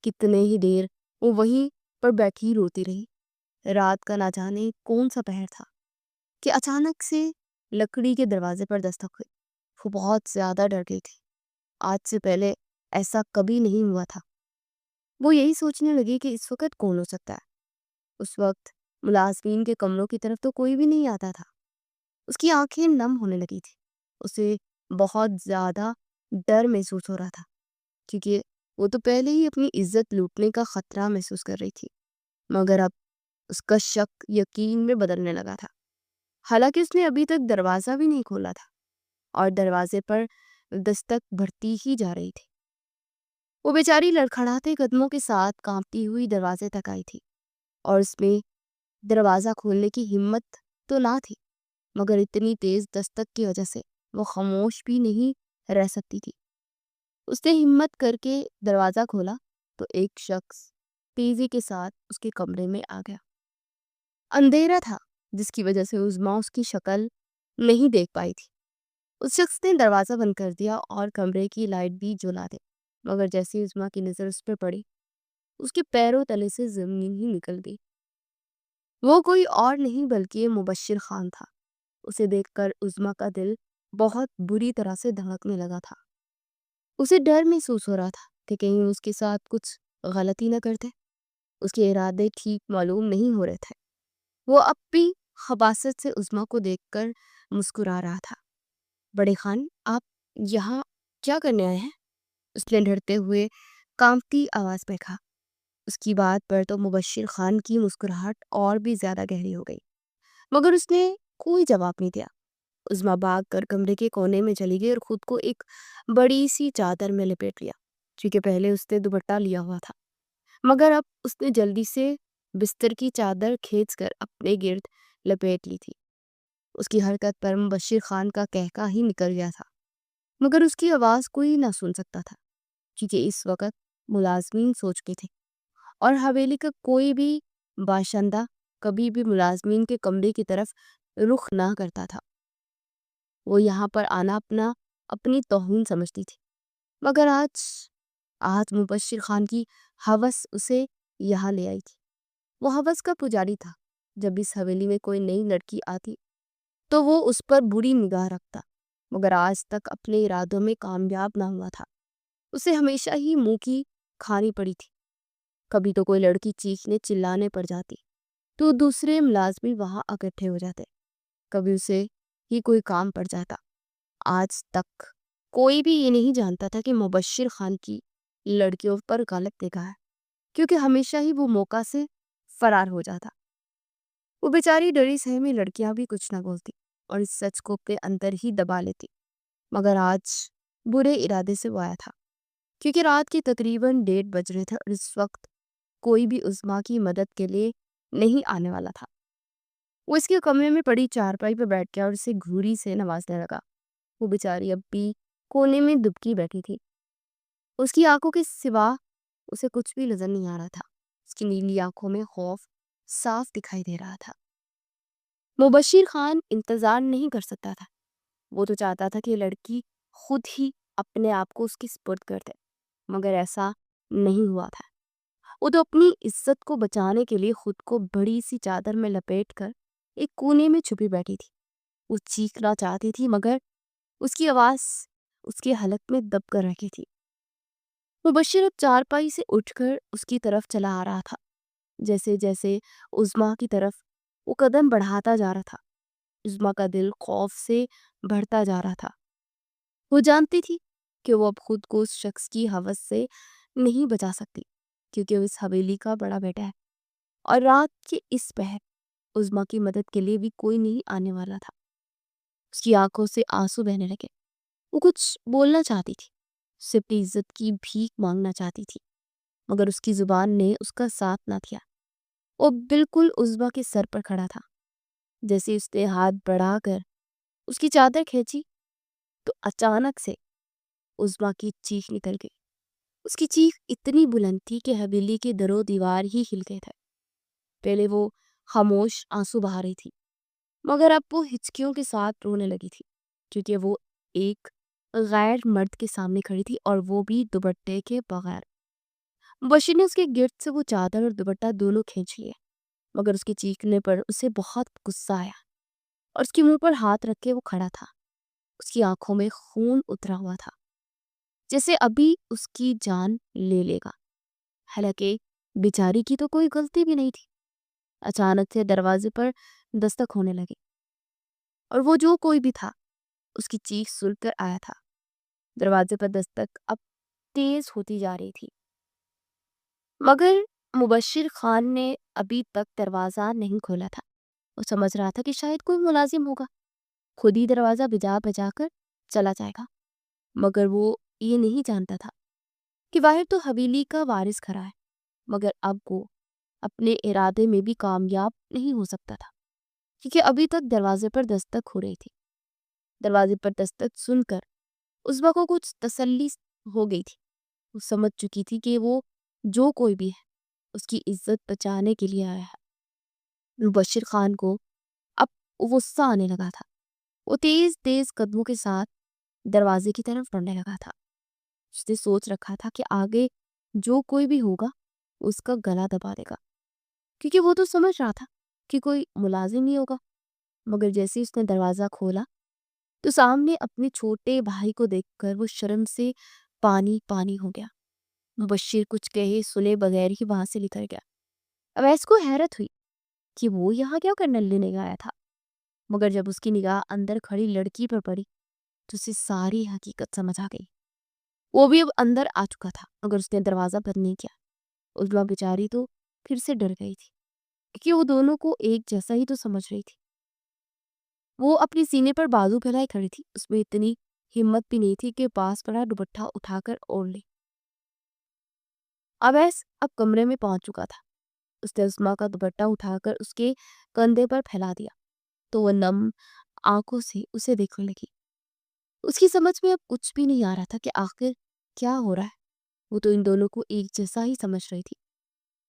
کتنے ہی دیر وہ وہیں پر بیٹھی روتی رہی۔ رات کا نہ جانے کون سا پہر تھا کہ اچانک سے لکڑی کے دروازے پر دستک ہوئی۔ وہ بہت زیادہ ڈر گئی تھی۔ آج سے پہلے ایسا کبھی نہیں ہوا تھا۔ وہ یہی سوچنے لگی کہ اس وقت کون ہو سکتا ہے۔ اس وقت ملازمین کے کمروں کی طرف تو کوئی بھی نہیں آتا تھا۔ اس کی آنکھیں نم ہونے لگی تھی۔ اسے بہت زیادہ ڈر محسوس ہو رہا تھا، کیونکہ وہ تو پہلے ہی اپنی عزت لوٹنے کا خطرہ محسوس کر رہی تھی، مگر اب اس کا شک یقین میں بدلنے لگا تھا۔ حالانکہ اس نے ابھی تک دروازہ بھی نہیں کھولا تھا اور دروازے پر دستک بڑھتی ہی جا رہی تھی۔ وہ بیچاری لڑکھڑاتے قدموں کے ساتھ کانپتی ہوئی دروازے تک آئی تھی اور اس میں دروازہ کھولنے کی ہمت تو نہ تھی، مگر اتنی تیز دستک کی وجہ سے وہ خاموش بھی نہیں رہ سکتی تھی۔ اس نے ہمت کر کے دروازہ کھولا تو ایک شخص تیزی کے ساتھ اس کے کمرے میں آ گیا۔ اندھیرا تھا جس کی وجہ سے عظمیٰ اس کی شکل نہیں دیکھ پائی تھی۔ اس شخص نے دروازہ بند کر دیا اور کمرے کی لائٹ بھی جلا دی، مگر جیسی عظمیٰ کی نظر اس پر پڑی، اس کے پیروں تلے سے زمین ہی نکل گئی۔ وہ کوئی اور نہیں بلکہ مبشر خان تھا۔ اسے دیکھ کر عظمیٰ کا دل بہت بری طرح سے دھڑکنے لگا تھا۔ اسے ڈر محسوس ہو رہا تھا کہ کہیں اس کے ساتھ کچھ غلطی نہ کرتے۔ اس کے ارادے ٹھیک معلوم نہیں ہو رہے تھے۔ وہ اب بھی خباثت سے عظمیٰ کو دیکھ کر مسکرا رہا تھا۔ بڑے خان، آپ یہاں کیا کرنے آئے ہیں؟ اس نے ڈرتے ہوئے کانپتی آواز میں کہا۔ اس کی بات پر تو مبشر خان کی مسکراہٹ اور بھی زیادہ گہری ہو گئی، مگر اس نے کوئی جواب نہیں دیا۔ عظمیٰ بھاگ کر کمرے کے کونے میں چلی گئی اور خود کو ایک بڑی سی چادر میں لپیٹ لیا، کیونکہ پہلے اس نے دوپٹہ لیا ہوا تھا، مگر اب اس نے جلدی سے بستر کی چادر کھینچ کر اپنے گرد لپیٹ لی تھی۔ اس کی حرکت پر مبشر خان کا قہقہ ہی نکل گیا تھا، مگر اس کی آواز کوئی نہ سن سکتا تھا، کیونکہ اس وقت ملازمین سو چکے تھے اور حویلی کا کوئی بھی باشندہ کبھی بھی ملازمین کے کمرے کی طرف رخ نہ کرتا تھا۔ وہ یہاں پر آنا اپنی توہین سمجھتی تھی، مگر آج مبشر خان کی ہوس اسے یہاں لے آئی تھی۔ وہ ہوس کا پجاری تھا۔ جب اس حویلی میں کوئی نئی لڑکی آتی تو وہ اس پر بری نگاہ رکھتا، مگر آج تک اپنے ارادوں میں کامیاب نہ ہوا تھا۔ اسے ہمیشہ ہی منہ کی کھانی پڑی تھی۔ کبھی تو کوئی لڑکی چیخنے چلانے پڑ جاتی تو دوسرے ملازمین وہاں اکٹھے ہو جاتے، کبھی اسے ہی کوئی کام پڑ جاتا۔ آج تک کوئی بھی یہ نہیں جانتا تھا کہ مبشر خان کی لڑکیوں پر غلط نگاہ ہے، کیونکہ ہمیشہ ہی وہ موقع سے فرار ہو جاتا۔ وہ بیچاری ڈری سہمی لڑکیاں بھی کچھ نہ بولتی اور اس سچ کو اپنے اندر ہی دبا لیتی، مگر آج برے ارادے سے وہ آیا تھا، کیونکہ رات کے تقریباً 1:30 بج رہے تھے اور اس وقت کوئی بھی عظمیٰ کی مدد کے لیے نہیں آنے والا تھا۔ وہ اس کے کمرے میں پڑی چارپائی پہ بیٹھ گیا اور اسے گھوری سے نوازنے لگا۔ وہ بیچاری اب بھی کونے میں دبکی بیٹھی تھی۔ اس کی آنکھوں کے سوا اسے کچھ بھی نظر نہیں آ رہا تھا۔ اس کی نیلی آنکھوں میں خوف صاف دکھائی دے رہا تھا۔ مبشر خان انتظار نہیں کر سکتا تھا۔ وہ تو چاہتا تھا کہ لڑکی خود ہی اپنے آپ کو اس کی سپرد کر دے، مگر ایسا نہیں ہوا تھا۔ وہ تو اپنی عزت کو بچانے کے لیے خود کو بڑی سی چادر میں لپیٹ کر ایک کونے میں چھپی بیٹھی تھی۔ وہ چیخنا چاہتی تھی، مگر اس کی آواز اس کے حلق میں دب کر رکھی تھی۔ مبشر اب چارپائی سے اٹھ کر اس کی طرف چلا آ رہا تھا۔ جیسے جیسے عظمیٰ کی طرف وہ قدم بڑھاتا جا رہا تھا، عظمیٰ کا دل خوف سے بڑھتا جا رہا تھا۔ وہ جانتی تھی کہ وہ اب خود کو اس شخص کی ہوس سے نہیں بچا سکتی، کیونکہ وہ اس حویلی کا بڑا بیٹا ہے اور رات کے اس پہر عظمیٰ کی مدد کے لیے بھی کوئی نہیں آنے والا تھا۔ اس کی آنکھوں سے آنسو بہنے لگے۔ وہ کچھ بولنا چاہتی تھی، اسے اپنی عزت کی بھیک مانگنا چاہتی تھی، مگر اس کی زبان نے اس کا ساتھ نہ دیا۔ وہ بالکل عظمیٰ کے سر پر کھڑا تھا۔ جیسے اس نے ہاتھ بڑھا کر اس کی چادر کھینچی تو اچانک سے عظمیٰ کی چیخ نکل گئی۔ اس کی چیخ اتنی بلند تھی کہ حویلی کے در و دیوار ہی ہل گئے تھے۔ پہلے وہ خاموش آنسو بہا رہی تھی، مگر اب وہ ہچکیوں کے ساتھ رونے لگی تھی، کیونکہ وہ ایک غیر مرد کے سامنے کھڑی تھی اور وہ بھی دوپٹے کے بغیر۔ مبشر نے اس کے گرد سے وہ چادر اور دوپٹہ دونوں کھینچ لیے، مگر اس کے چیخنے پر اسے بہت غصہ آیا اور اس کے منہ پر ہاتھ رکھ کے وہ کھڑا تھا۔ اس کی آنکھوں میں خون اترا ہوا تھا، جیسے ابھی اس کی جان لے لے گا، حالانکہ بیچاری کی تو کوئی غلطی بھی نہیں تھی۔ اچانک سے دروازے پر دستک ہونے لگی اور وہ جو کوئی بھی تھا اس کی چیخ سن کر آیا تھا۔ دروازے پر دستک اب تیز ہوتی جا رہی تھی، مگر مبشر خان نے ابھی تک دروازہ نہیں کھولا تھا۔ وہ سمجھ رہا تھا کہ شاید کوئی ملازم ہوگا، خود ہی دروازہ بجا کر چلا جائے گا، مگر وہ یہ نہیں جانتا تھا کہ باہر تو حویلی کا وارث کھڑا ہے، مگر اب وہ اپنے ارادے میں بھی کامیاب نہیں ہو سکتا تھا، کیونکہ ابھی تک دروازے پر دستک ہو رہی تھی۔ دروازے پر دستک سن کر عظمیٰ کو کچھ تسلی ہو گئی تھی۔ وہ سمجھ چکی تھی کہ وہ جو کوئی بھی ہے اس کی عزت بچانے کے لیے آیا ہے۔ مبشر خان کو اب غصہ آنے لگا تھا۔ وہ تیز تیز قدموں کے ساتھ دروازے کی طرف بڑھنے لگا تھا۔ اس نے سوچ رکھا تھا کہ آگے جو کوئی بھی ہوگا اس کا گلا دبا دے گا، کیونکہ وہ تو سمجھ رہا تھا کہ کوئی ملازم نہیں ہوگا، مگر جیسے اس نے دروازہ کھولا تو سامنے اپنے چھوٹے بھائی کو دیکھ کر وہ شرم سے پانی پانی ہو گیا۔ مبشر کچھ کہے سنے بغیر ہی وہاں سے نکل گیا۔ اویس کو حیرت ہوئی کہ وہ یہاں کیا کرنے لینے گیا تھا، مگر جب اس کی نگاہ اندر کھڑی لڑکی پر پڑی تو اسے ساری حقیقت سمجھ آ گئی۔ وہ بھی اب اندر آ چکا تھا مگر اس نے دروازہ بند نہیں کیا۔ عظمیٰ بیچاری تو پھر سے ڈر گئی تھی کہ وہ دونوں کو ایک جیسا ہی تو سمجھ رہی تھی۔ وہ اپنی سینے پر بازو پھیلائے کھڑی تھی، اس میں اتنی ہمت بھی نہیں تھی کہ پاس پڑا دوپٹہ اٹھا کر اوڑھ لے۔ اویس اب کمرے میں پہنچ چکا تھا۔ اس نے عظمیٰ کا دوپٹہ اٹھا کر اس کے کندھے پر پھیلا دیا تو وہ نم آنکھوں سے اسے دیکھنے لگی۔ اس کی سمجھ میں اب کچھ بھی نہیں آ رہا تھا کہ آخر کیا ہو رہا ہے۔ وہ تو ان دونوں کو ایک جیسا ہی سمجھ رہی تھی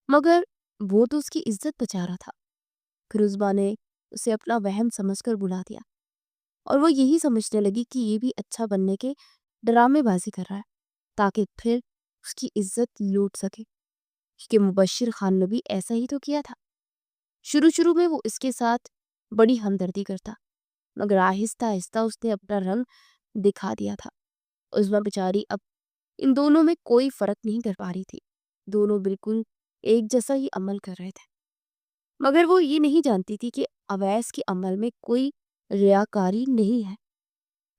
مگر وہ تو اس کی عزت بچا رہا تھا۔ پھر عظمیٰ نے اسے اپنا وہم سمجھ کر بلا دیا اور وہ یہی سمجھنے لگی کہ یہ بھی اچھا بننے کے ڈرامے بازی کر رہا ہے تاکہ پھر اس کی عزت لوٹ سکے، کہ مبشر خان نے بھی ایسا ہی تو کیا تھا۔ شروع میں وہ اس کے ساتھ بڑی ہمدردی کرتا مگر آہستہ آہستہ اس نے اپنا رنگ دکھا دیا تھا۔ عظمیٰ بیچاری اب ان دونوں میں کوئی فرق نہیں کر پا رہی تھی، دونوں بالکل ایک جیسا ہی عمل کر رہے تھے مگر وہ یہ نہیں جانتی تھی کہ اویس کے عمل میں کوئی ریاکاری نہیں ہے۔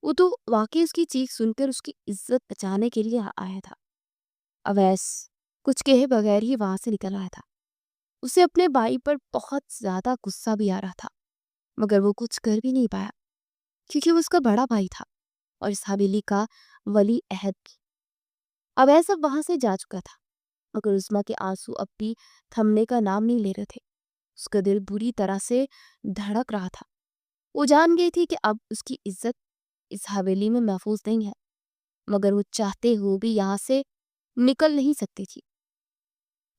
وہ تو واقعی اس کی چیخ سن کر اس کی عزت بچانے کے لیے آیا تھا۔ اویس کچھ کہے بغیر ہی وہاں سے نکل آیا تھا۔ اسے اپنے بھائی پر بہت زیادہ غصہ بھی آ رہا تھا مگر وہ کچھ کر بھی نہیں پایا کیونکہ وہ اس کا بڑا بھائی تھا اور اس حویلی کا ولی عہد بھی۔ اویس اب وہاں سے جا چکا تھا مگر عظمیٰ کے آنسو اب بھی تھمنے کا نام نہیں لے رہے تھے۔ اس کا دل بری طرح سے دھڑک رہا تھا۔ وہ جان گئی تھی کہ اب اس کی عزت اس حویلی میں محفوظ نہیں ہے مگر وہ چاہتے ہوئے بھی یہاں سے نکل نہیں سکتی تھی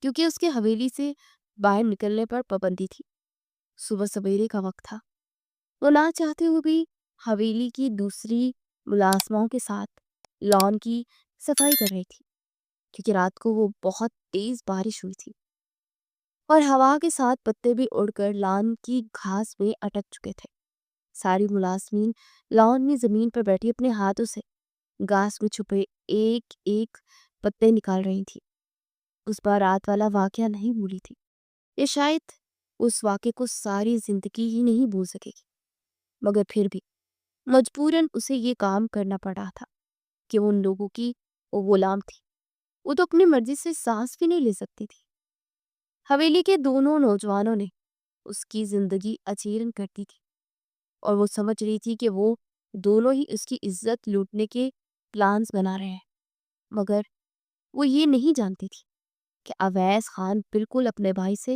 کیونکہ اس کے حویلی سے باہر نکلنے پر پابندی تھی۔ صبح سویرے کا وقت تھا۔ وہ نہ چاہتے ہوئے بھی حویلی کی دوسری ملازموں کے ساتھ لان کی صفائی کر رہی تھی کیونکہ رات کو وہ بہت تیز بارش ہوئی تھی اور ہوا کے ساتھ پتے بھی اڑ کر لان کی گھاس میں اٹک چکے تھے۔ ساری ملازمین لان میں زمین پر بیٹھی اپنے ہاتھوں سے گھاس میں چھپے ایک ایک پتے نکال رہی تھی۔ اس بار رات والا واقعہ نہیں بھولی تھی، یہ شاید اس واقعے کو ساری زندگی ہی نہیں بھول سکے گی مگر پھر بھی مجبوراً اسے یہ کام کرنا پڑا تھا کہ وہ ان لوگوں کی وہ غلام تھی۔ وہ تو اپنی مرضی سے سانس بھی نہیں لے سکتی تھی۔ حویلی کے دونوں نوجوانوں نے اس کی زندگی اجیرن کر دی تھی اور وہ سمجھ رہی تھی کہ وہ دونوں ہی اس کی عزت لوٹنے کے پلانز بنا رہے ہیں مگر وہ یہ نہیں جانتی تھی کہ اویس خان بالکل اپنے بھائی سے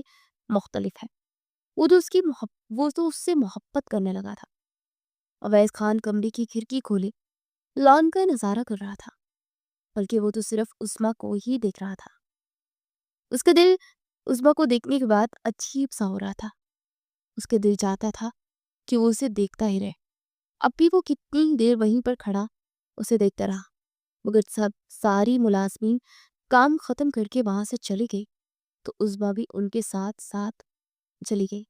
مختلف ہے۔ وہ تو اس سے محبت کرنے لگا تھا۔ اویس خان کمرے کی کھڑکی کھولے لان کا نظارہ کر رہا تھا بلکہ وہ تو صرف عظمیٰ کو ہی دیکھ رہا تھا۔ اس کا دل عظمیٰ کو دیکھنے کے بعد عجیب سا ہو رہا تھا۔ اس کے دل چاہتا تھا کہ وہ اسے دیکھتا ہی رہے۔ اب بھی وہ کتنی دیر وہیں پر کھڑا اسے دیکھتا رہا مگر ساری ملازمین کام ختم کر کے وہاں سے چلی گئی تو عظمیٰ بھی ان کے ساتھ ساتھ چلی گئی۔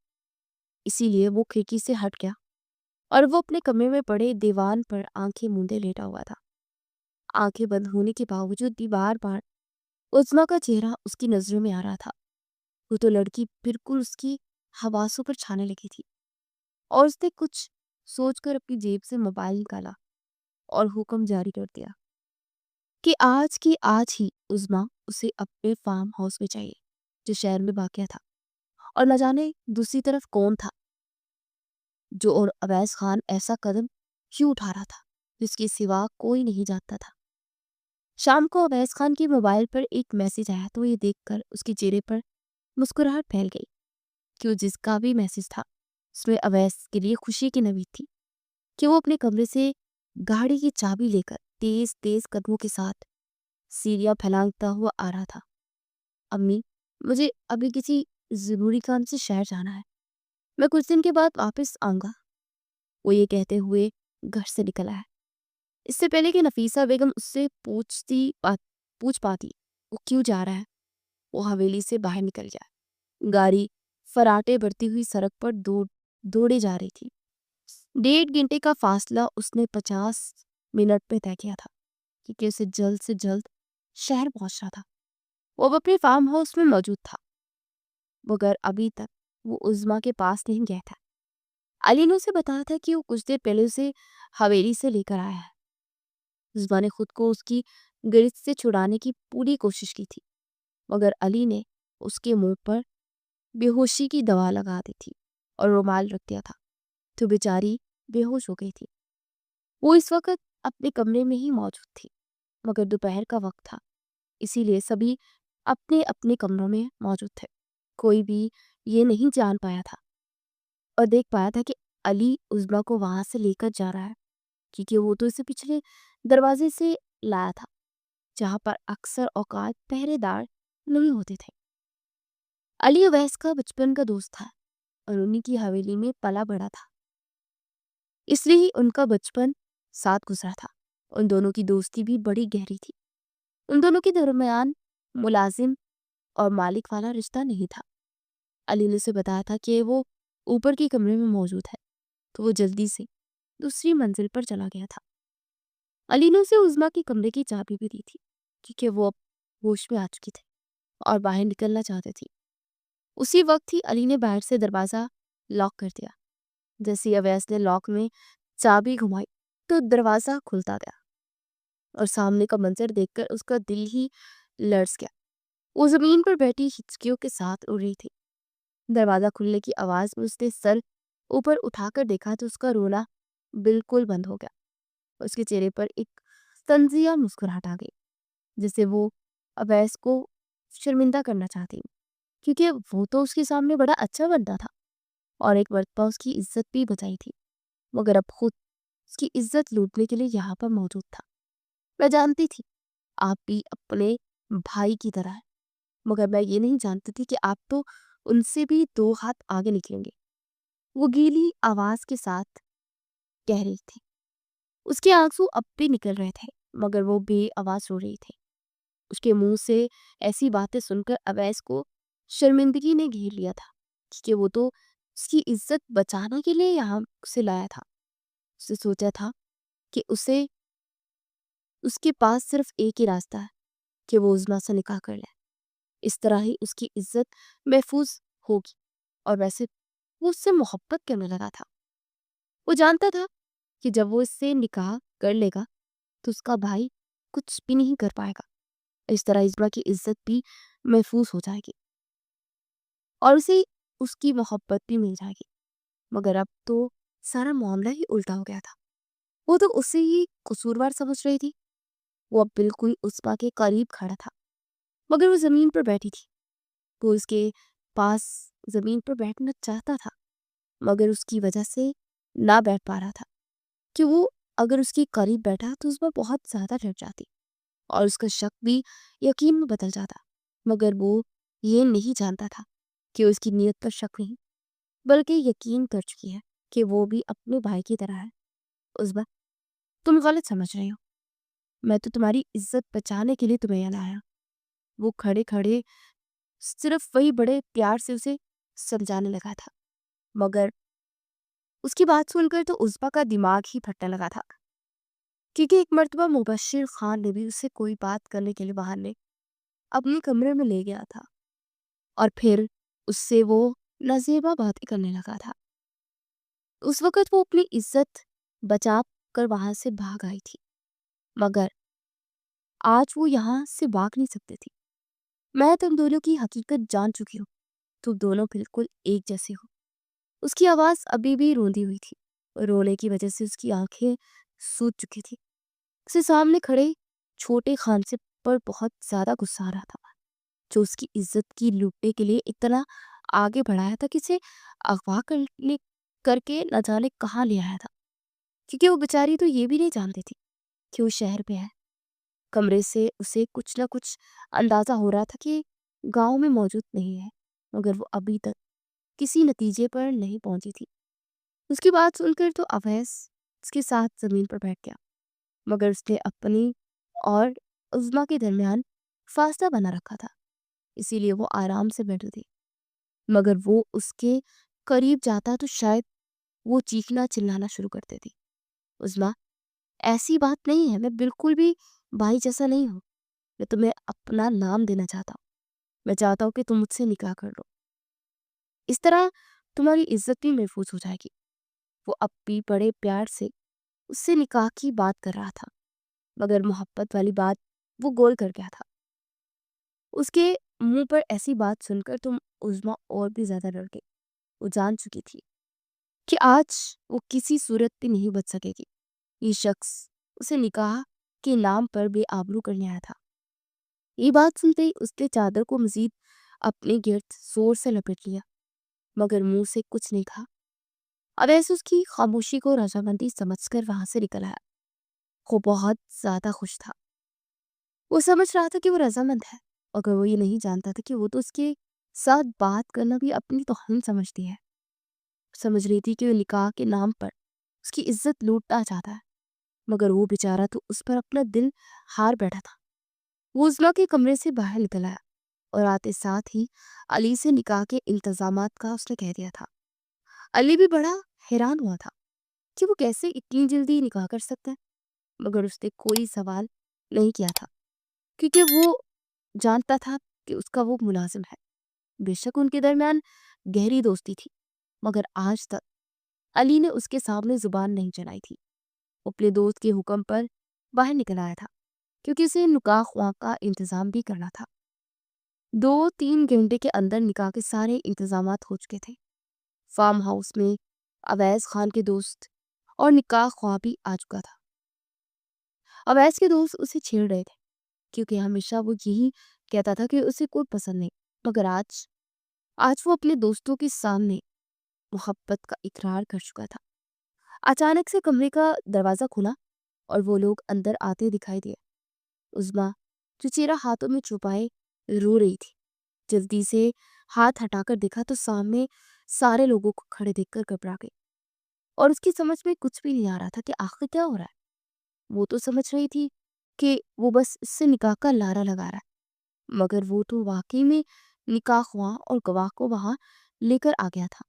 اسی لیے وہ کھڑکی سے ہٹ گیا اور وہ اپنے کمرے میں پڑے دیوان پر آنکھیں موندے لیٹا ہوا تھا۔ آنکھیں بند ہونے کے باوجود بھی بار بار عظمیٰ کا چہرہ اس کی نظروں میں آ رہا تھا۔ وہ تو لڑکی بالکل اس کی حواسوں پر چھانے لگی تھی اور اس نے کچھ سوچ کر اپنی جیب سے موبائل نکالا اور حکم جاری کر دیا کہ آج کی آج ہی عظمیٰ اسے اپنے فارم ہاؤس میں چاہیے جو شہر میں واقع تھا۔ اور نہ جانے دوسری طرف کون تھا جو اور اویس خان ایسا قدم کیوں اٹھا رہا تھا جس کے سوا کوئی نہیں جانتا تھا۔ شام کو اویس خان کے موبائل پر ایک میسج آیا تو یہ دیکھ کر اس کے چہرے پر مسکراہٹ پھیل گئی کہ وہ جس کا بھی میسج تھا اس میں اویس کے لیے خوشی کی نوید تھی کہ وہ اپنے کمرے سے گاڑی کی چابی لے کر تیز تیز قدموں کے ساتھ سیڑھیاں پھیلانگتا ہوا آ رہا تھا۔ امی، مجھے ابھی کسی ضروری کام سے شہر جانا ہے، میں کچھ دن کے بعد واپس آؤں گا، وہ یہ کہتے ہوئے گھر سے نکل آیا۔ اس سے پہلے کہ نفیسہ بیگم اس سے پوچھ پاتی وہ کیوں جا رہا ہے، وہ حویلی سے باہر نکل گیا۔ گاڑی فراٹے بڑھتی ہوئی سڑک پر دوڑے جا رہی تھی۔ 1.5 گھنٹے کا فاصلہ اس نے 50 منٹ میں طے کیا تھا کیونکہ اسے جلد سے جلد شہر پہنچنا تھا۔ وہ اب اپنے فارم ہاؤس میں موجود تھا۔ مگر ابھی تک وہ عظما کے پاس نہیں گیا تھا۔ علی نے اسے بتایا تھا کہ وہ کچھ دیر پہلے اسے حویلی سے لے کر آیا ہے۔ عظما نے خود کو اس کی گرفت سے چھڑانے کی پوری کوشش کی تھی، مگر علی نے اس کے منہ پر بے ہوشی کی دوا لگا دی تھی اور رومال رکھ دیا تھا، تو بیچاری بے ہوش ہو گئی تھی۔ وہ اس وقت اپنے کمرے میں ہی موجود تھی، مگر دوپہر کا وقت تھا، اسی لیے سبھی اپنے اپنے کمروں میں موجود تھے۔ کوئی بھی یہ نہیں جان پایا تھا اور دیکھ پایا تھا کہ علی عظما کو وہاں سے لے کر جا رہا ہے، کیونکہ وہ تو اسے پچھلے دروازے سے لایا تھا، جہاں پر اکثر اوقات پہرے دار نہیں ہوتے تھے۔ علی اویس کا بچپن کا دوست تھا اور انہی کی حویلی میں پلا بڑا تھا، اس لیے ہی ان کا بچپن ساتھ گزرا تھا۔ ان دونوں کی دوستی بھی بڑی گہری تھی۔ ان دونوں کے درمیان ملازم اور مالک والا رشتہ نہیں تھا۔ علی نے اسے بتایا تھا کہ وہ اوپر کے کمرے میں موجود ہے، تو وہ جلدی سے دوسری منزل پر چلا گیا تھا۔ علی نے اسے عظما کے کمرے کی چابی بھی دی تھی، کیونکہ وہ اب ہوش میں آ چکی تھی اور باہر نکلنا چاہتے تھی۔ اسی وقت ہی علی نے باہر سے دروازہ لاک کر دیا۔ جیسے ہی اویس نے لاک میں چابی گھمائی تو دروازہ کھلتا گیا اور سامنے کا منظر دیکھ کر اس کا دل ہی لرز گیا۔ وہ زمین پر بیٹھی ہچکیوں کے ساتھ اڑ رہی تھی۔ دروازہ کھلنے کی آواز میں اس نے سر اوپر اٹھا کر دیکھا تو اس کا رونا بالکل بند ہو گیا۔ اس کے چہرے پر ایک طنزیہ مسکراہٹ آ گئی، جسے وہ اویس کو شرمندہ کرنا چاہتی، کیونکہ وہ تو اس کے سامنے بڑا اچھا بنتا تھا اور ایک مرتبہ اس کی عزت بھی بچائی تھی، مگر اب خود اس کی عزت لوٹنے کے لیے یہاں پر موجود تھا۔ میں جانتی تھی آپ بھی اپنے بھائی کی طرح ہیں، مگر میں یہ نہیں جانتی تھی کہ آپ تو ان سے بھی 2 ہاتھ آگے نکلیں گے، وہ گیلی آواز کے ساتھ کہہ رہی تھی۔ اس کے آنسو اب بھی نکل رہے تھے، مگر وہ بے آواز رو رہی تھی۔ اس کے منہ سے ایسی باتیں سن کر اویس کو شرمندگی نے گھیر لیا تھا، کیونکہ وہ تو اس کی عزت بچانے کے لیے یہاں سے لایا تھا۔ اس نے سوچا تھا کہ اس کے پاس صرف ایک ہی راستہ ہے کہ وہ عظما سے نکاح کر لے، اس طرح ہی اس کی عزت محفوظ ہوگی۔ اور ویسے وہ اس سے محبت کرنے لگا تھا۔ وہ جانتا تھا کہ جب وہ اس سے نکاح کر لے گا تو اس کا بھائی کچھ بھی نہیں کر پائے گا، اس طرح عظما کی عزت بھی محفوظ ہو جائے گی اور اسے اس کی محبت بھی مل جائے گی۔ مگر اب تو سارا معاملہ ہی الٹا ہو گیا تھا۔ وہ تو اسے ہی قصوروار سمجھ رہی تھی۔ وہ اب بالکل عظما کے قریب کھڑا تھا، مگر وہ زمین پر بیٹھی تھی۔ وہ اس کے پاس زمین پر بیٹھنا چاہتا تھا، مگر اس کی وجہ سے نہ بیٹھ پا رہا تھا کہ وہ اگر اس کے قریب بیٹھا تو عظما بہت زیادہ ڈر جاتی اور اس کا شک بھی یقین میں بدل جاتا، مگر وہ یہ نہیں جانتا تھا کہ اس کی نیت پر شک نہیں بلکہ یقین کر چکی ہے کہ وہ بھی اپنے بھائی کی طرح ہے۔ عظما، تم غلط سمجھ رہے ہو، میں تو تمہاری عزت بچانے کے لیے تمہیں یہاں لایا۔ وہ کھڑے کھڑے صرف وہی بڑے پیار سے اسے سمجھانے لگا تھا، مگر اس کی بات سن کر تو عظما کا دماغ ہی پھٹنے لگا تھا، کیونکہ ایک مرتبہ مبشر خان نے بھی اسے کوئی بات کرنے کے لیے بہانے اپنے کمرے میں لے گیا تھا اور پھر اس سے وہ نازیبا باتیں کرنے لگا تھا۔ اس وقت وہ اپنی عزت بچا کر وہاں سے بھاگ آئی تھی، مگر آج وہ یہاں سے بھاگ نہیں سکتی تھی۔ میں تم دونوں کی حقیقت جان چکی ہوں، تم دونوں بالکل ایک جیسے ہو۔ اس کی آواز ابھی بھی روندی ہوئی تھی اور رونے کی وجہ سے اس کی آنکھیں سوج چکی تھی۔ اسے سامنے کھڑے چھوٹے خان سے پر بہت زیادہ غصہ آ رہا تھا، جو اس کی عزت کی لوٹنے کے لیے اتنا آگے بڑھایا تھا کہ اسے اغوا کر کے نہ جانے کہاں لے آیا تھا، کیونکہ وہ بیچاری تو یہ بھی نہیں جانتی تھی کہ وہ شہر میں ہے۔ کمرے سے اسے کچھ نہ کچھ اندازہ ہو رہا تھا کہ گاؤں میں موجود نہیں ہے، مگر وہ ابھی تک کسی نتیجے پر نہیں پہنچی تھی۔ اس کی بات سن کر تو اویس اس کے ساتھ زمین پر بیٹھ گیا، مگر اس نے اپنی اور عظما کے درمیان فاصلہ بنا رکھا تھا، اسی لیے وہ آرام سے بیٹھی تھی۔ مگر وہ اس کے قریب جاتا تو شاید وہ چیخنا چلانا شروع کر دیتی۔ عظما، ایسی بات نہیں ہے، میں بالکل بھی بھائی جیسا نہیں ہوں۔ میں تمہیں اپنا نام دینا چاہتا ہوں، میں چاہتا ہوں کہ تم مجھ سے نکاح کر لو۔ اس طرح تمہاری عزت بھی محفوظ ہو جائے گی۔ وہ اب بھی بڑے پیار سے اس سے نکاح کی بات کر رہا تھا، مگر محبت والی بات وہ گول کر گیا تھا۔ اس کے منہ پر ایسی بات سن کر تم عظمیٰ اور بھی زیادہ ڈر گئی۔ وہ جان چکی تھی کہ آج وہ کسی صورت بھی نہیں بچ سکے گی۔ یہ شخص اسے نکاح کے نام پر بے آبرو کرنے آیا تھا۔ یہ بات سنتے ہی اس نے چادر کو مزید اپنے گرد زور سے لپیٹ لیا، مگر منہ سے کچھ نہیں کہا۔ اویس اس کی خاموشی کو رضامندی سمجھ کر وہاں سے نکل آیا۔ وہ بہت زیادہ خوش تھا۔ وہ سمجھ رہا تھا کہ وہ رضامند ہے، اگر وہ یہ نہیں جانتا تھا کہ وہ تو اس کے ساتھ بات کرنا بھی اپنی توہین سمجھتی ہے۔ سمجھ رہی تھی کہ وہ نکاح کے نام پر اس کی عزت لوٹنا چاہتا ہے، مگر وہ بیچارہ تو اس پر اپنا دل ہار بیٹھا تھا۔ وہ عظمیٰ کے کمرے سے باہر نکل آیا اور آتے ساتھ ہی علی سے نکاح کے انتظامات کا اس نے کہہ دیا تھا۔ علی بھی بڑا حیران ہوا تھا کہ وہ کیسے اتنی جلدی نکاح کر سکتا ہے، مگر اس نے کوئی سوال نہیں کیا تھا، کیونکہ وہ جانتا تھا کہ اس کا وہ ملازم ہے۔ بے شک ان کے درمیان گہری دوستی تھی، مگر آج تک علی نے اس کے سامنے زبان نہیں چلائی تھی۔ وہ اپنے دوست کے حکم پر باہر نکل آیا تھا، کیونکہ اسے نکاح خواہ کا انتظام بھی کرنا تھا۔ 2-3 گھنٹے کے اندر نکاح کے سارے انتظامات ہو چکے تھے۔ فارم ہاؤس میں اویس خان کے دوست اور نکاح خواہ بھی آ چکا تھا۔ اویس کے دوست اسے چھیڑ رہے تھے، کیونکہ ہمیشہ وہ یہی کہتا تھا کہ اسے کوئی پسند نہیں، مگر آج وہ اپنے دوستوں کے سامنے محبت کا اقرار کر چکا تھا۔ اچانک سے کمرے کا دروازہ کھلا اور وہ لوگ اندر آتے دکھائی دیے۔ عظمیٰ جو چہرہ ہاتھوں میں چھپائے رو رہی تھی، جلدی سے ہاتھ ہٹا کر دیکھا تو سامنے سارے لوگوں کو کھڑے دیکھ کر گھبرا گئی، اور اس کی سمجھ میں کچھ بھی نہیں آ رہا تھا کہ آخر کیا ہو رہا ہے۔ وہ تو سمجھ رہی تھی کہ وہ بس اس سے نکاح کا لارا لگا رہا ہے، مگر وہ تو واقعی میں نکاح خواہ اور گواہ کو وہاں لے کر آ گیا تھا۔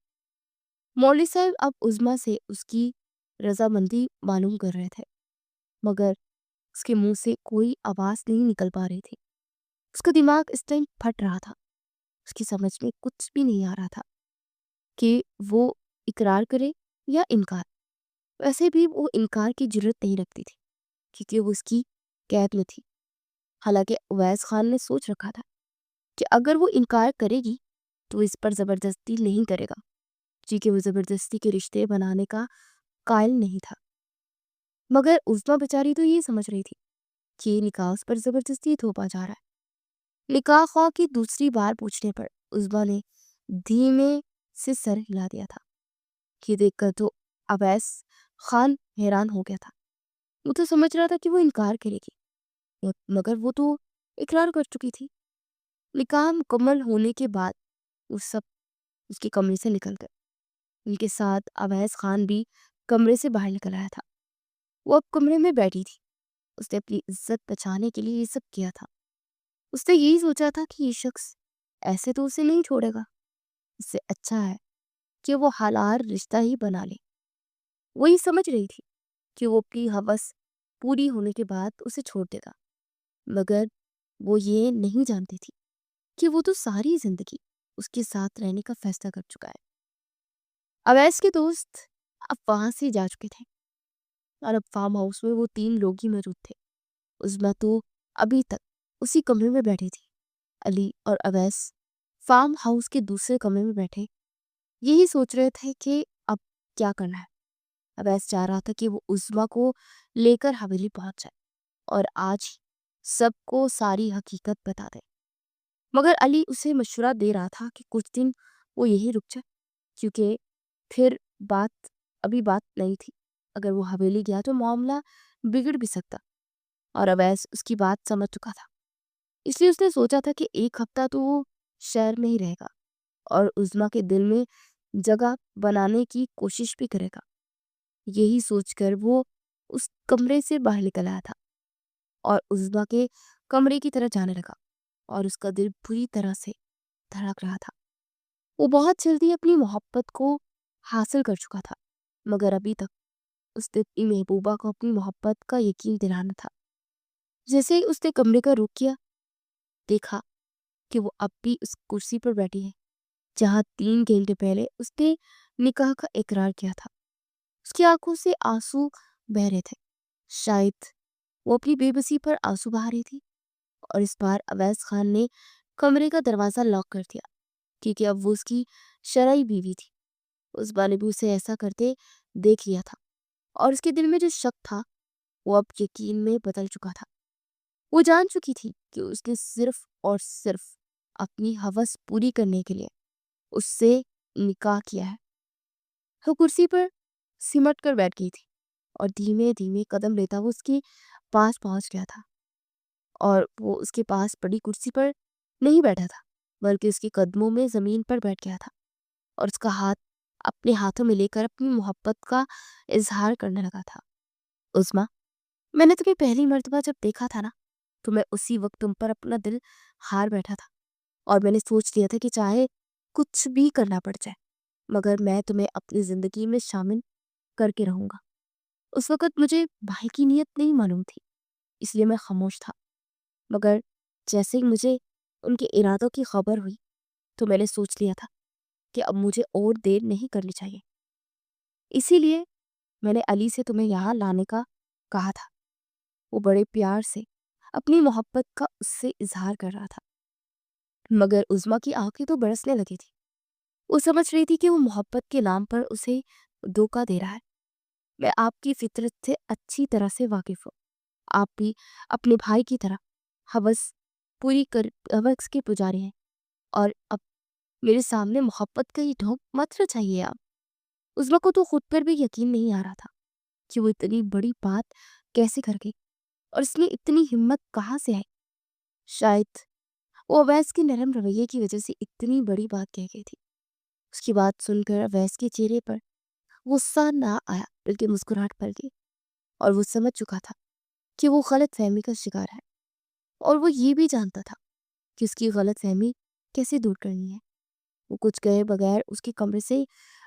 مولوی صاحب اب عظمیٰ سے اس کی رضامندی معلوم کر رہے تھے، مگر اس کے منہ سے کوئی آواز نہیں نکل پا رہی تھی۔ اس کا دماغ اس ٹائم پھٹ رہا تھا۔ اس کی سمجھ میں کچھ بھی نہیں آ رہا تھا کہ وہ اقرار کرے یا انکار۔ ویسے بھی وہ انکار کی جرت نہیں رکھتی تھی، کیونکہ وہ اس کی قید میں تھی۔ حالانکہ اویس خان نے سوچ رکھا تھا کہ اگر وہ انکار کرے گی تو اس پر زبردستی نہیں کرے گا، کیونکہ وہ زبردستی کے رشتے بنانے کا قائل نہیں تھا۔ مگر عظمیٰ بیچاری تو یہ سمجھ رہی تھی کہ یہ نکاح اس پر زبردستی تھوپا جا رہا ہے۔ نکاح خواہ کی دوسری بار پوچھنے پر عظمیٰ نے دھیمے سے سر ہلا دیا تھا۔ یہ دیکھ کر تو اویس خان حیران ہو گیا تھا۔ وہ تو سمجھ رہا تھا کہ وہ انکار کرے گی، مگر وہ تو اقرار کر چکی تھی۔ نکاح مکمل ہونے کے بعد وہ سب اس کے کمرے سے نکل گئے۔ ان کے ساتھ اویس خان بھی کمرے سے باہر نکل آیا تھا۔ وہ اب کمرے میں بیٹھی تھی۔ اس نے اپنی عزت بچانے کے لیے یہ سب کیا تھا۔ اس نے یہی سوچا تھا کہ یہ شخص ایسے تو اسے نہیں چھوڑے گا، اس سے اچھا ہے کہ وہ حلال رشتہ ہی بنا لے۔ وہ یہ سمجھ رہی تھی کہ وہ اپنی ہوس پوری ہونے کے بعد اسے چھوڑ دے گا، مگر وہ یہ نہیں جانتی تھی کہ وہ تو ساری زندگی اس کے ساتھ رہنے کا فیصلہ کر چکا ہے۔ اویس کے دوست اب وہاں سے جا چکے تھے اور اب فارم ہاؤس میں وہ 3 لوگ ہی موجود تھے۔ عظمیٰ تو ابھی تک اسی کمرے میں بیٹھی تھی۔ علی اور اویس فارم ہاؤس کے دوسرے کمرے میں بیٹھے یہی سوچ رہے تھے کہ اب کیا کرنا ہے۔ اویس چاہ رہا تھا کہ وہ عظمیٰ کو لے کر حویلی پہنچ جائے اور آج ہی سب کو ساری حقیقت بتا دے، مگر علی اسے مشورہ دے رہا تھا کہ کچھ دن وہ یہی رک جائے، کیونکہ پھر ابھی بات نہیں تھی۔ اگر وہ حویلی گیا تو معاملہ بگڑ بھی سکتا، اور اویس اس کی بات سمجھ چکا تھا۔ اس لیے اس نے سوچا تھا کہ 1 ہفتہ تو وہ شہر میں ہی رہے گا اور عظمیٰ کے دل میں جگہ بنانے کی کوشش بھی کرے گا۔ یہی سوچ کر وہ اس کمرے سے باہر نکل آیا تھا اور عظمیٰ کے کمرے کی طرف جانے لگا، اور اس کا دل بری طرح سے دھڑک رہا تھا۔ وہ بہت جلدی اپنی محبت کو حاصل کر چکا تھا، مگر ابھی تک اس نے اپنی محبوبہ کو اپنی محبت کا یقین دلانا تھا۔ جیسے ہی اس نے کمرے کا رخ کیا، دیکھا کہ وہ اب بھی اس کرسی پر بیٹھی ہے جہاں 3 گھنٹے پہلے اس نے نکاح کا اقرار کیا تھا۔ اس کی آنکھوں سے آنسو بہ رہے تھے۔ شاید وہ اپنی بے بسی پر آنسو بہا رہی تھی۔ اور اس بار اویس خان نے کمرے کا دروازہ لاک کر دیا، کیونکہ اب وہ اس کی شرعی بیوی تھی۔ اس بار نے بھی اسے ایسا کرتے دیکھ لیا تھا، اور اس کے دل میں جو شک تھا وہ اب یقین میں بدل چکا تھا۔ وہ جان چکی تھی کہ اس نے صرف اور صرف اپنی ہوس پوری کرنے کے لیے اس سے نکاح کیا ہے۔ وہ کرسی پر سمٹ کر بیٹھ گئی تھی، اور دھیمے دھیمے قدم لیتا وہ اس کے پاس پہنچ گیا تھا، اور وہ اس کے پاس پڑی کرسی پر نہیں بیٹھا تھا، بلکہ اس کے قدموں میں زمین پر بیٹھ گیا تھا، اور اس کا ہاتھ اپنے ہاتھوں میں لے کر اپنی محبت کا اظہار کرنے لگا تھا۔ عظمیٰ، میں نے تمہیں پہلی مرتبہ جب دیکھا تھا نا، تو میں اسی وقت تم پر اپنا دل ہار بیٹھا تھا، اور میں نے سوچ لیا تھا کہ چاہے کچھ بھی کرنا پڑ جائے مگر میں تمہیں اپنی زندگی میں شامل کر کے رہوں گا۔ اس وقت مجھے بھائی کی نیت نہیں معلوم تھی، اس لیے میں خاموش تھا، مگر جیسے ہی مجھے ان کے ارادوں کی خبر ہوئی تو میں نے سوچ لیا تھا کہ اب مجھے اور دیر نہیں کرنی چاہیے۔ اسی لیے میں نے علی سے تمہیں یہاں لانے کا کہا تھا۔ وہ بڑے پیار سے اپنی محبت کا اس سے اظہار کر رہا تھا، مگر عظمیٰ کی آنکھیں تو برسنے لگی تھی۔ وہ سمجھ رہی تھی کہ وہ محبت کے نام پر اسے دھوکہ دے رہا ہے۔ میں آپ کی فطرت سے اچھی طرح سے واقف ہوں۔ آپ بھی اپنے بھائی کی طرح ہوس کے پجاری ہیں، اور اب میرے سامنے محبت کا یہ ڈھونگ مت رچائیے آپ۔ عظمیٰ کو تو خود پر بھی یقین نہیں آ رہا تھا کہ وہ اتنی بڑی بات کیسے کر گئی، اور اس میں اتنی ہمت کہاں سے آئی۔ شاید وہ اویس کے نرم رویے کی وجہ سے اتنی بڑی بات کہہ گئی تھی۔ اس کی بات سن کر اویس کے چہرے پر غصہ نہ آیا بلکہ مسکراہٹ پھل گئی، اور وہ سمجھ چکا تھا کہ وہ غلط فہمی کا شکار ہے، اور وہ یہ بھی جانتا تھا کہ اس کی غلط فہمی کیسے دور کرنی ہے۔ وہ کچھ کہے بغیر اس کے کمرے سے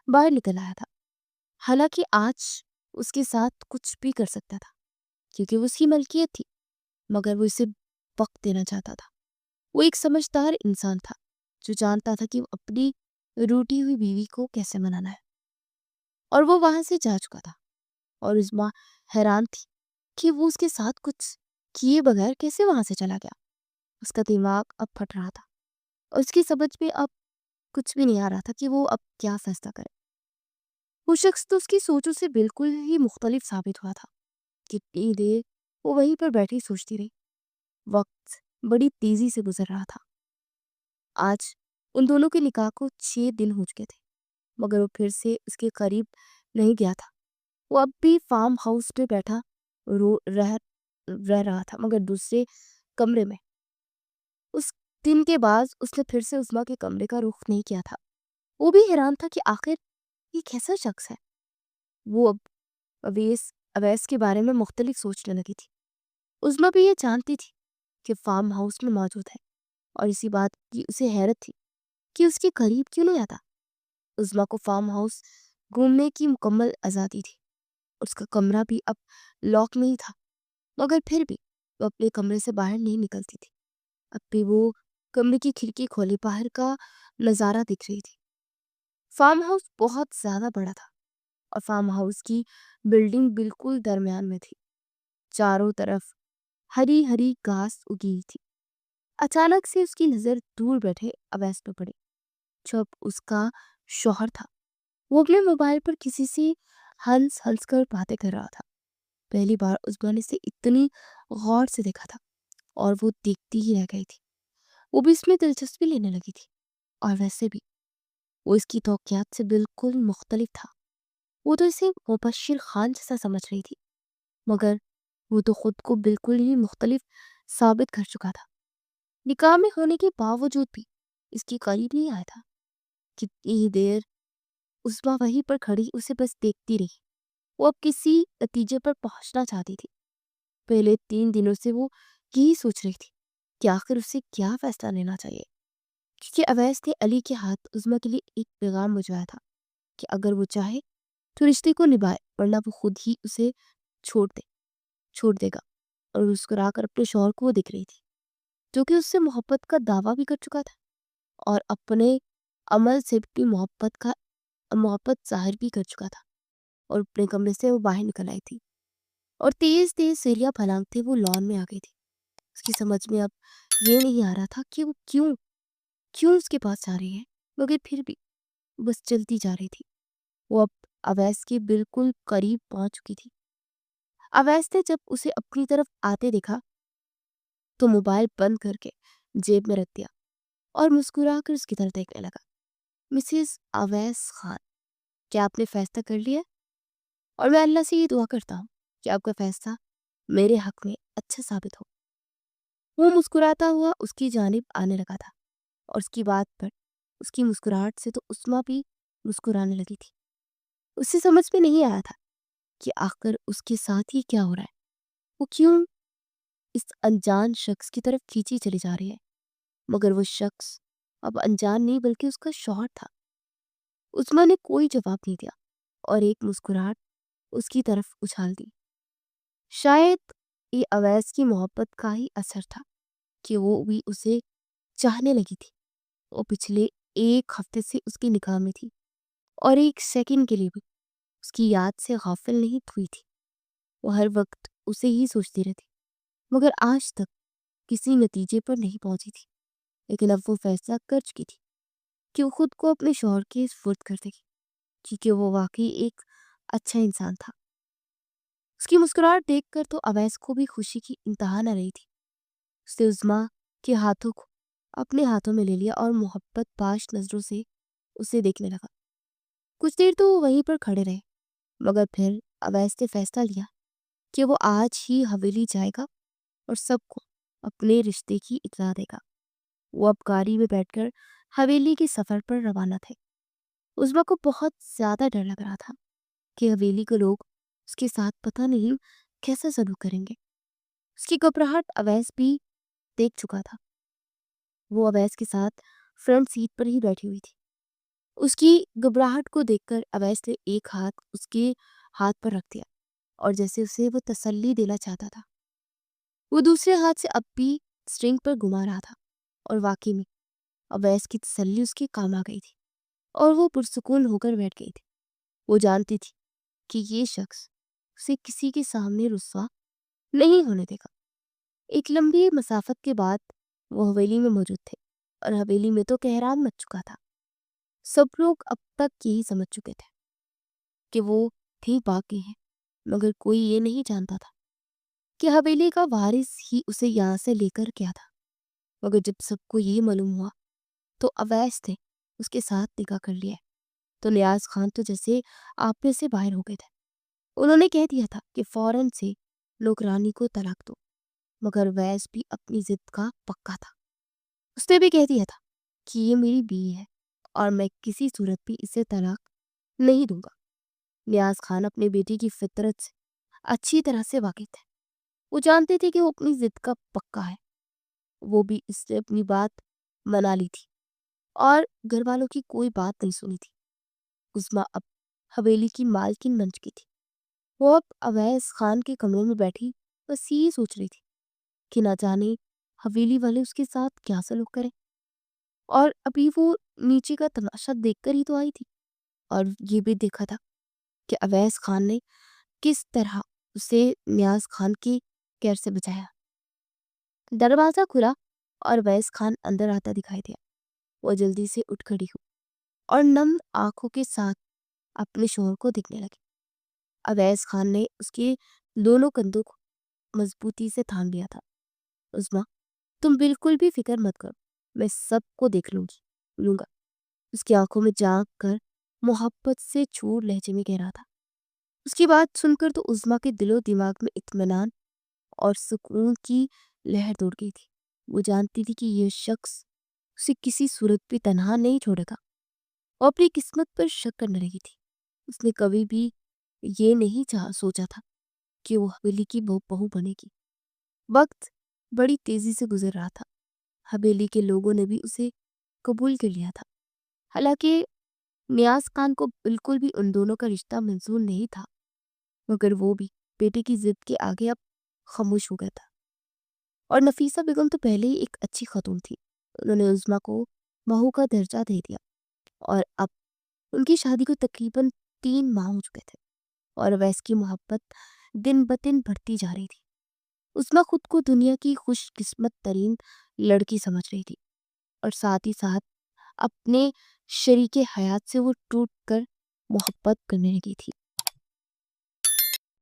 باہر نکل آیا تھا، حالانکہ آج اس کے ساتھ کچھ بھی کر سکتا تھا کیونکہ وہ اس کی ملکیت تھی، مگر وہ اسے وقت دینا چاہتا تھا۔ وہ ایک سمجھدار انسان تھا جو جانتا تھا کہ وہ اپنی روٹی ہوئی بیوی کو کیسے منانا ہے، اور وہ وہاں سے جا چکا تھا۔ اور عظمیٰ حیران تھی کہ وہ اس کے ساتھ کچھ کیے بغیر کیسے وہاں سے چلا گیا۔ اس کا دماغ اب پھٹ رہا تھا، اور اس کی سمجھ میں اب کچھ بھی نہیں آ رہا تھا کہ وہ اب کیا فیصلہ کرے۔ وہ شخص تو اس کی سوچوں سے بالکل ہی مختلف ثابت ہوا تھا۔ کتنی دیر وہ وہیں پر بیٹھی سوچتی رہی۔ وقت بڑی تیزی سے گزر رہا تھا۔ آج ان دونوں کے نکاح کو 6 دن ہو چکے تھے، مگر وہ پھر سے اس کے قریب نہیں گیا تھا۔ وہ اب بھی فارم ہاؤس پہ بیٹھا رہ رہا تھا، مگر دوسرے کمرے میں۔ اس دن کے بعد اس نے پھر سے عظمیٰ کے کمرے کا رخ نہیں کیا تھا۔ وہ بھی حیران تھا کہ آخر یہ کیسا شخص ہے۔ وہ اب اویس کے بارے میں مختلف سوچنے لگی تھی۔ عظمیٰ بھی یہ جانتی تھی کہ فارم ہاؤس میں موجود ہے، اور اسی بات کی اسے حیرت تھی کہ اس کے قریب کیوں نہیں آتا۔ عظمیٰ کو فارم ہاؤس گھومنے کی مکمل آزادی تھی۔ اس کا کمرہ بھی اب لاک نہیں تھا، مگر پھر بھی وہ اپنے کمرے سے باہر نہیں نکلتی تھی۔ اب بھی وہ کمرے کی کھڑکی کھولے باہر کا نظارہ دکھ رہی تھی۔ فارم ہاؤس بہت زیادہ بڑا تھا، اور فارم ہاؤس کی بلڈنگ بالکل درمیان میں تھی۔ چاروں طرف ہری ہری گھاس اگی تھی۔ اچانک سے اس کی نظر دور بیٹھے اویس پہ پڑی، جو اب اس کا شوہر تھا۔ وہ اپنے موبائل پر کسی سے ہنس کر باتیں کر رہا تھا۔ پہلی بار عظمیٰ نے اسے اتنی غور سے دیکھا تھا، اور وہ دیکھتی ہی رہ گئی تھی۔ وہ بھی اس میں دلچسپی لینے لگی تھی، اور ویسے بھی وہ اس کی توقعات سے بالکل مختلف تھا۔ وہ تو اسے مبشر خان جیسا سمجھ رہی تھی، مگر وہ تو خود کو بالکل ہی مختلف ثابت کر چکا تھا۔ نکاح میں ہونے کے باوجود بھی اس کی قریب نہیں آیا تھا۔ کتنی ہی دیر عظمیٰ وہیں پر کھڑی اسے بس دیکھتی رہی۔ وہ اب کسی نتیجے پر پہنچنا چاہتی تھی۔ پہلے 3 دنوں سے وہ یہی سوچ رہی تھی کہ آخر اسے کیا فیصلہ لینا چاہیے، کیونکہ اویس نے علی کے ہاتھ عظمیٰ کے لیے ایک پیغام بھجوایا تھا کہ اگر وہ چاہے تو رشتے کو نبھائے، ورنہ وہ خود ہی اسے چھوڑ دے گا۔ اور مسکرا کر اپنے شوہر کو وہ دکھ رہی تھی، جو کہ اس سے محبت کا دعویٰ بھی کر چکا تھا، اور اپنے عمل سے بھی محبت ظاہر بھی کر چکا تھا اور اپنے کمرے سے وہ باہر نکل آئی تھی اور تیز تیز سیڑھیاں پھلانگتے وہ لان میں آ گئی تھی۔ اس کی سمجھ میں اب یہ نہیں آ رہا تھا کہ وہ کیوں اس کے پاس جا رہی ہے، مگر پھر بھی بس چلتی جا رہی تھی۔ وہ اب اویس کے بالکل قریب پہنچ چکی تھی۔ اویس نے جب اسے اپنی طرف آتے دیکھا تو موبائل بند کر کے جیب میں رکھ دیا اور مسکرا کر اس کی طرف دیکھنے لگا۔ مسز اویس خان، کیا آپ نے فیصلہ کر لیا؟ اور میں اللہ سے یہ دعا کرتا ہوں کہ آپ کا فیصلہ میرے حق میں اچھا ثابت ہو۔ وہ مسکراتا ہوا اس کی جانب آنے لگا تھا اور اس کی بات پر اس کی مسکراہٹ سے تو عثمہ بھی مسکرانے لگی تھی۔ اسے سمجھ میں نہیں آیا تھا کہ آخر اس کے ساتھ ہی کیا ہو رہا ہے۔ وہ کیوں اس انجان شخص کی طرف کھینچی چلی جا رہی ہے، مگر وہ شخص اب انجان نہیں بلکہ اس کا شوہر تھا۔ عثمہ نے کوئی جواب نہیں دیا اور ایک مسکراہٹ اس کی طرف اچھال دی۔ شاید یہ اویس کی محبت کا ہی اثر تھا کہ وہ بھی اسے چاہنے لگی تھی۔ وہ پچھلے ایک ہفتے سے اس کی نگاہ میں تھی اور ایک سیکنڈ کے لیے بھی اس کی یاد سے غافل نہیں ہوئی تھی۔ وہ ہر وقت اسے ہی سوچتی رہتی مگر آج تک کسی نتیجے پر نہیں پہنچی تھی۔ لیکن اب وہ فیصلہ کر چکی تھی کہ وہ خود کو اپنے شوہر کے سپرد کر دے گی، کیونکہ وہ واقعی ایک اچھا انسان تھا۔ اس کی مسکراہٹ دیکھ کر تو اویس کو بھی خوشی کی انتہا نہ رہی تھی۔ اس نے عظمیٰ کے ہاتھوں کو اپنے ہاتھوں میں لے لیا اور محبت باش نظروں سے اسے دیکھنے لگا۔ کچھ دیر تو وہ وہیں پر کھڑے رہے مگر پھر اویس نے فیصلہ لیا کہ وہ آج ہی حویلی جائے گا اور سب کو اپنے رشتے کی اطلاع دے گا۔ وہ اب گاڑی میں بیٹھ کر حویلی کے سفر پر روانہ تھے۔ عظمیٰ کو بہت زیادہ ڈر لگ رہا تھا کہ حویلی کے لوگ اس کے ساتھ پتہ نہیں کیسا سلوک کریں گے۔ اس کی گھبراہٹ اویس بھی دیکھ چکا تھا۔ وہ اویس کے ساتھ فرنٹ سیٹ پر ہی بیٹھی ہوئی تھی۔ اس کی گھبراہٹ کو دیکھ کر اویس نے ایک ہاتھ اس کے ہاتھ پر رکھ دیا اور جیسے اسے وہ تسلی دینا چاہتا تھا۔ وہ دوسرے ہاتھ سے اب بھی سٹرنگ پر گھما رہا تھا اور واقعی میں اویس کی تسلی اس کے کام آ گئی تھی اور وہ پرسکون ہو کر بیٹھ گئی تھی۔ وہ جانتی تھی کہ یہ شخص اسے کسی کے سامنے رسوا نہیں ہونے دے گا۔ ایک لمبی مسافت کے بعد وہ حویلی میں موجود تھے اور حویلی میں تو کہرام مچ چکا تھا۔ سب لوگ اب تک یہی سمجھ چکے تھے کہ وہ ٹھیک باقی ہیں، مگر کوئی یہ نہیں جانتا تھا کہ حویلی کا وارث ہی اسے یہاں سے لے کر کیا تھا۔ مگر جب سب کو یہ معلوم ہوا تو اویس نے اس کے ساتھ نکاح کر لیا تو نیاز خان تو جیسے آپے سے باہر ہو گئے تھے۔ انہوں نے کہہ دیا تھا کہ فوراً سے نوکرانی کو طلاق دو، مگر اویس بھی اپنی ضد کا پکا تھا۔ اس نے بھی کہہ دیا تھا کہ یہ میری بیوی ہے اور میں کسی صورت بھی اسے طلاق نہیں دوں گا۔ نیاز خان اپنے بیٹی کی فطرت سے اچھی طرح سے واقف تھے۔ وہ جانتے تھے کہ وہ اپنی ضد کا پکا ہے۔ وہ بھی اس نے اپنی بات منا لی تھی اور گھر والوں کی کوئی بات نہیں سنی تھی۔ عظمیٰ اب حویلی کی مالکن بن چکی تھی۔ وہ اب اویس خان کے کمرے میں بیٹھی بس یہ سوچ رہی تھی کہ نہ جانے حویلی والے اس کے ساتھ کیا سلوک کریں، اور ابھی وہ نیچے کا تماشا دیکھ کر ہی تو آئی تھی اور یہ بھی دیکھا تھا کہ اویس خان نے کس طرح اسے نیاز خان کی کیئر سے بچایا۔ دروازہ کھلا اور اویس خان اندر آتا دکھائی دیا۔ وہ جلدی سے اٹھ کھڑی ہوئی اور نم آنکھوں کے ساتھ اپنے شوہر کو دیکھنے لگی۔ اویس خان نے اس کے دونوں کندھوں کو مضبوطی سے تھام لیا تھا۔ عظمیٰ، تم بالکل بھی فکر مت کرو، میں سب کو دیکھ لوں گا۔ اس کی آنکھوں میں جھانک کر محبت سے چور لہجے میں کہہ رہا تھا۔ اس کی بات سن کر تو عظمیٰ کے دل و دماغ میں اطمینان اور سکون کی لہر دوڑ گئی تھی۔ وہ جانتی تھی کہ یہ شخص اسے کسی صورت بھی تنہا نہیں چھوڑے گا۔ وہ اپنی قسمت پر شک کرنے لگی تھی۔ اس نے کبھی بھی یہ نہیں سوچا تھا کہ وہ حویلی کی بہو بنے گی۔ وقت بڑی تیزی سے گزر رہا تھا۔ حویلی کے لوگوں نے بھی اسے قبول کر لیا تھا، حالانکہ نیاز خان کو بالکل بھی ان دونوں کا رشتہ منظور نہیں تھا، مگر وہ بھی بیٹے کی ضد کے آگے اب خاموش ہو گیا تھا۔ اور نفیسہ بیگم تو پہلے ہی ایک اچھی خاتون تھی۔ انہوں نے عظمیٰ کو بہو کا درجہ دے دیا اور اب ان کی شادی کو تقریباً 3 ماہ ہو چکے تھے، اور ویس کی محبت دن بدن بڑھتی جا رہی تھی۔ اسما خود کو دنیا کی خوش قسمت ترین لڑکی سمجھ رہی تھی، اور ساتھ ہی ساتھ اپنے شریک حیات سے وہ ٹوٹ کر محبت کرنے لگی تھی۔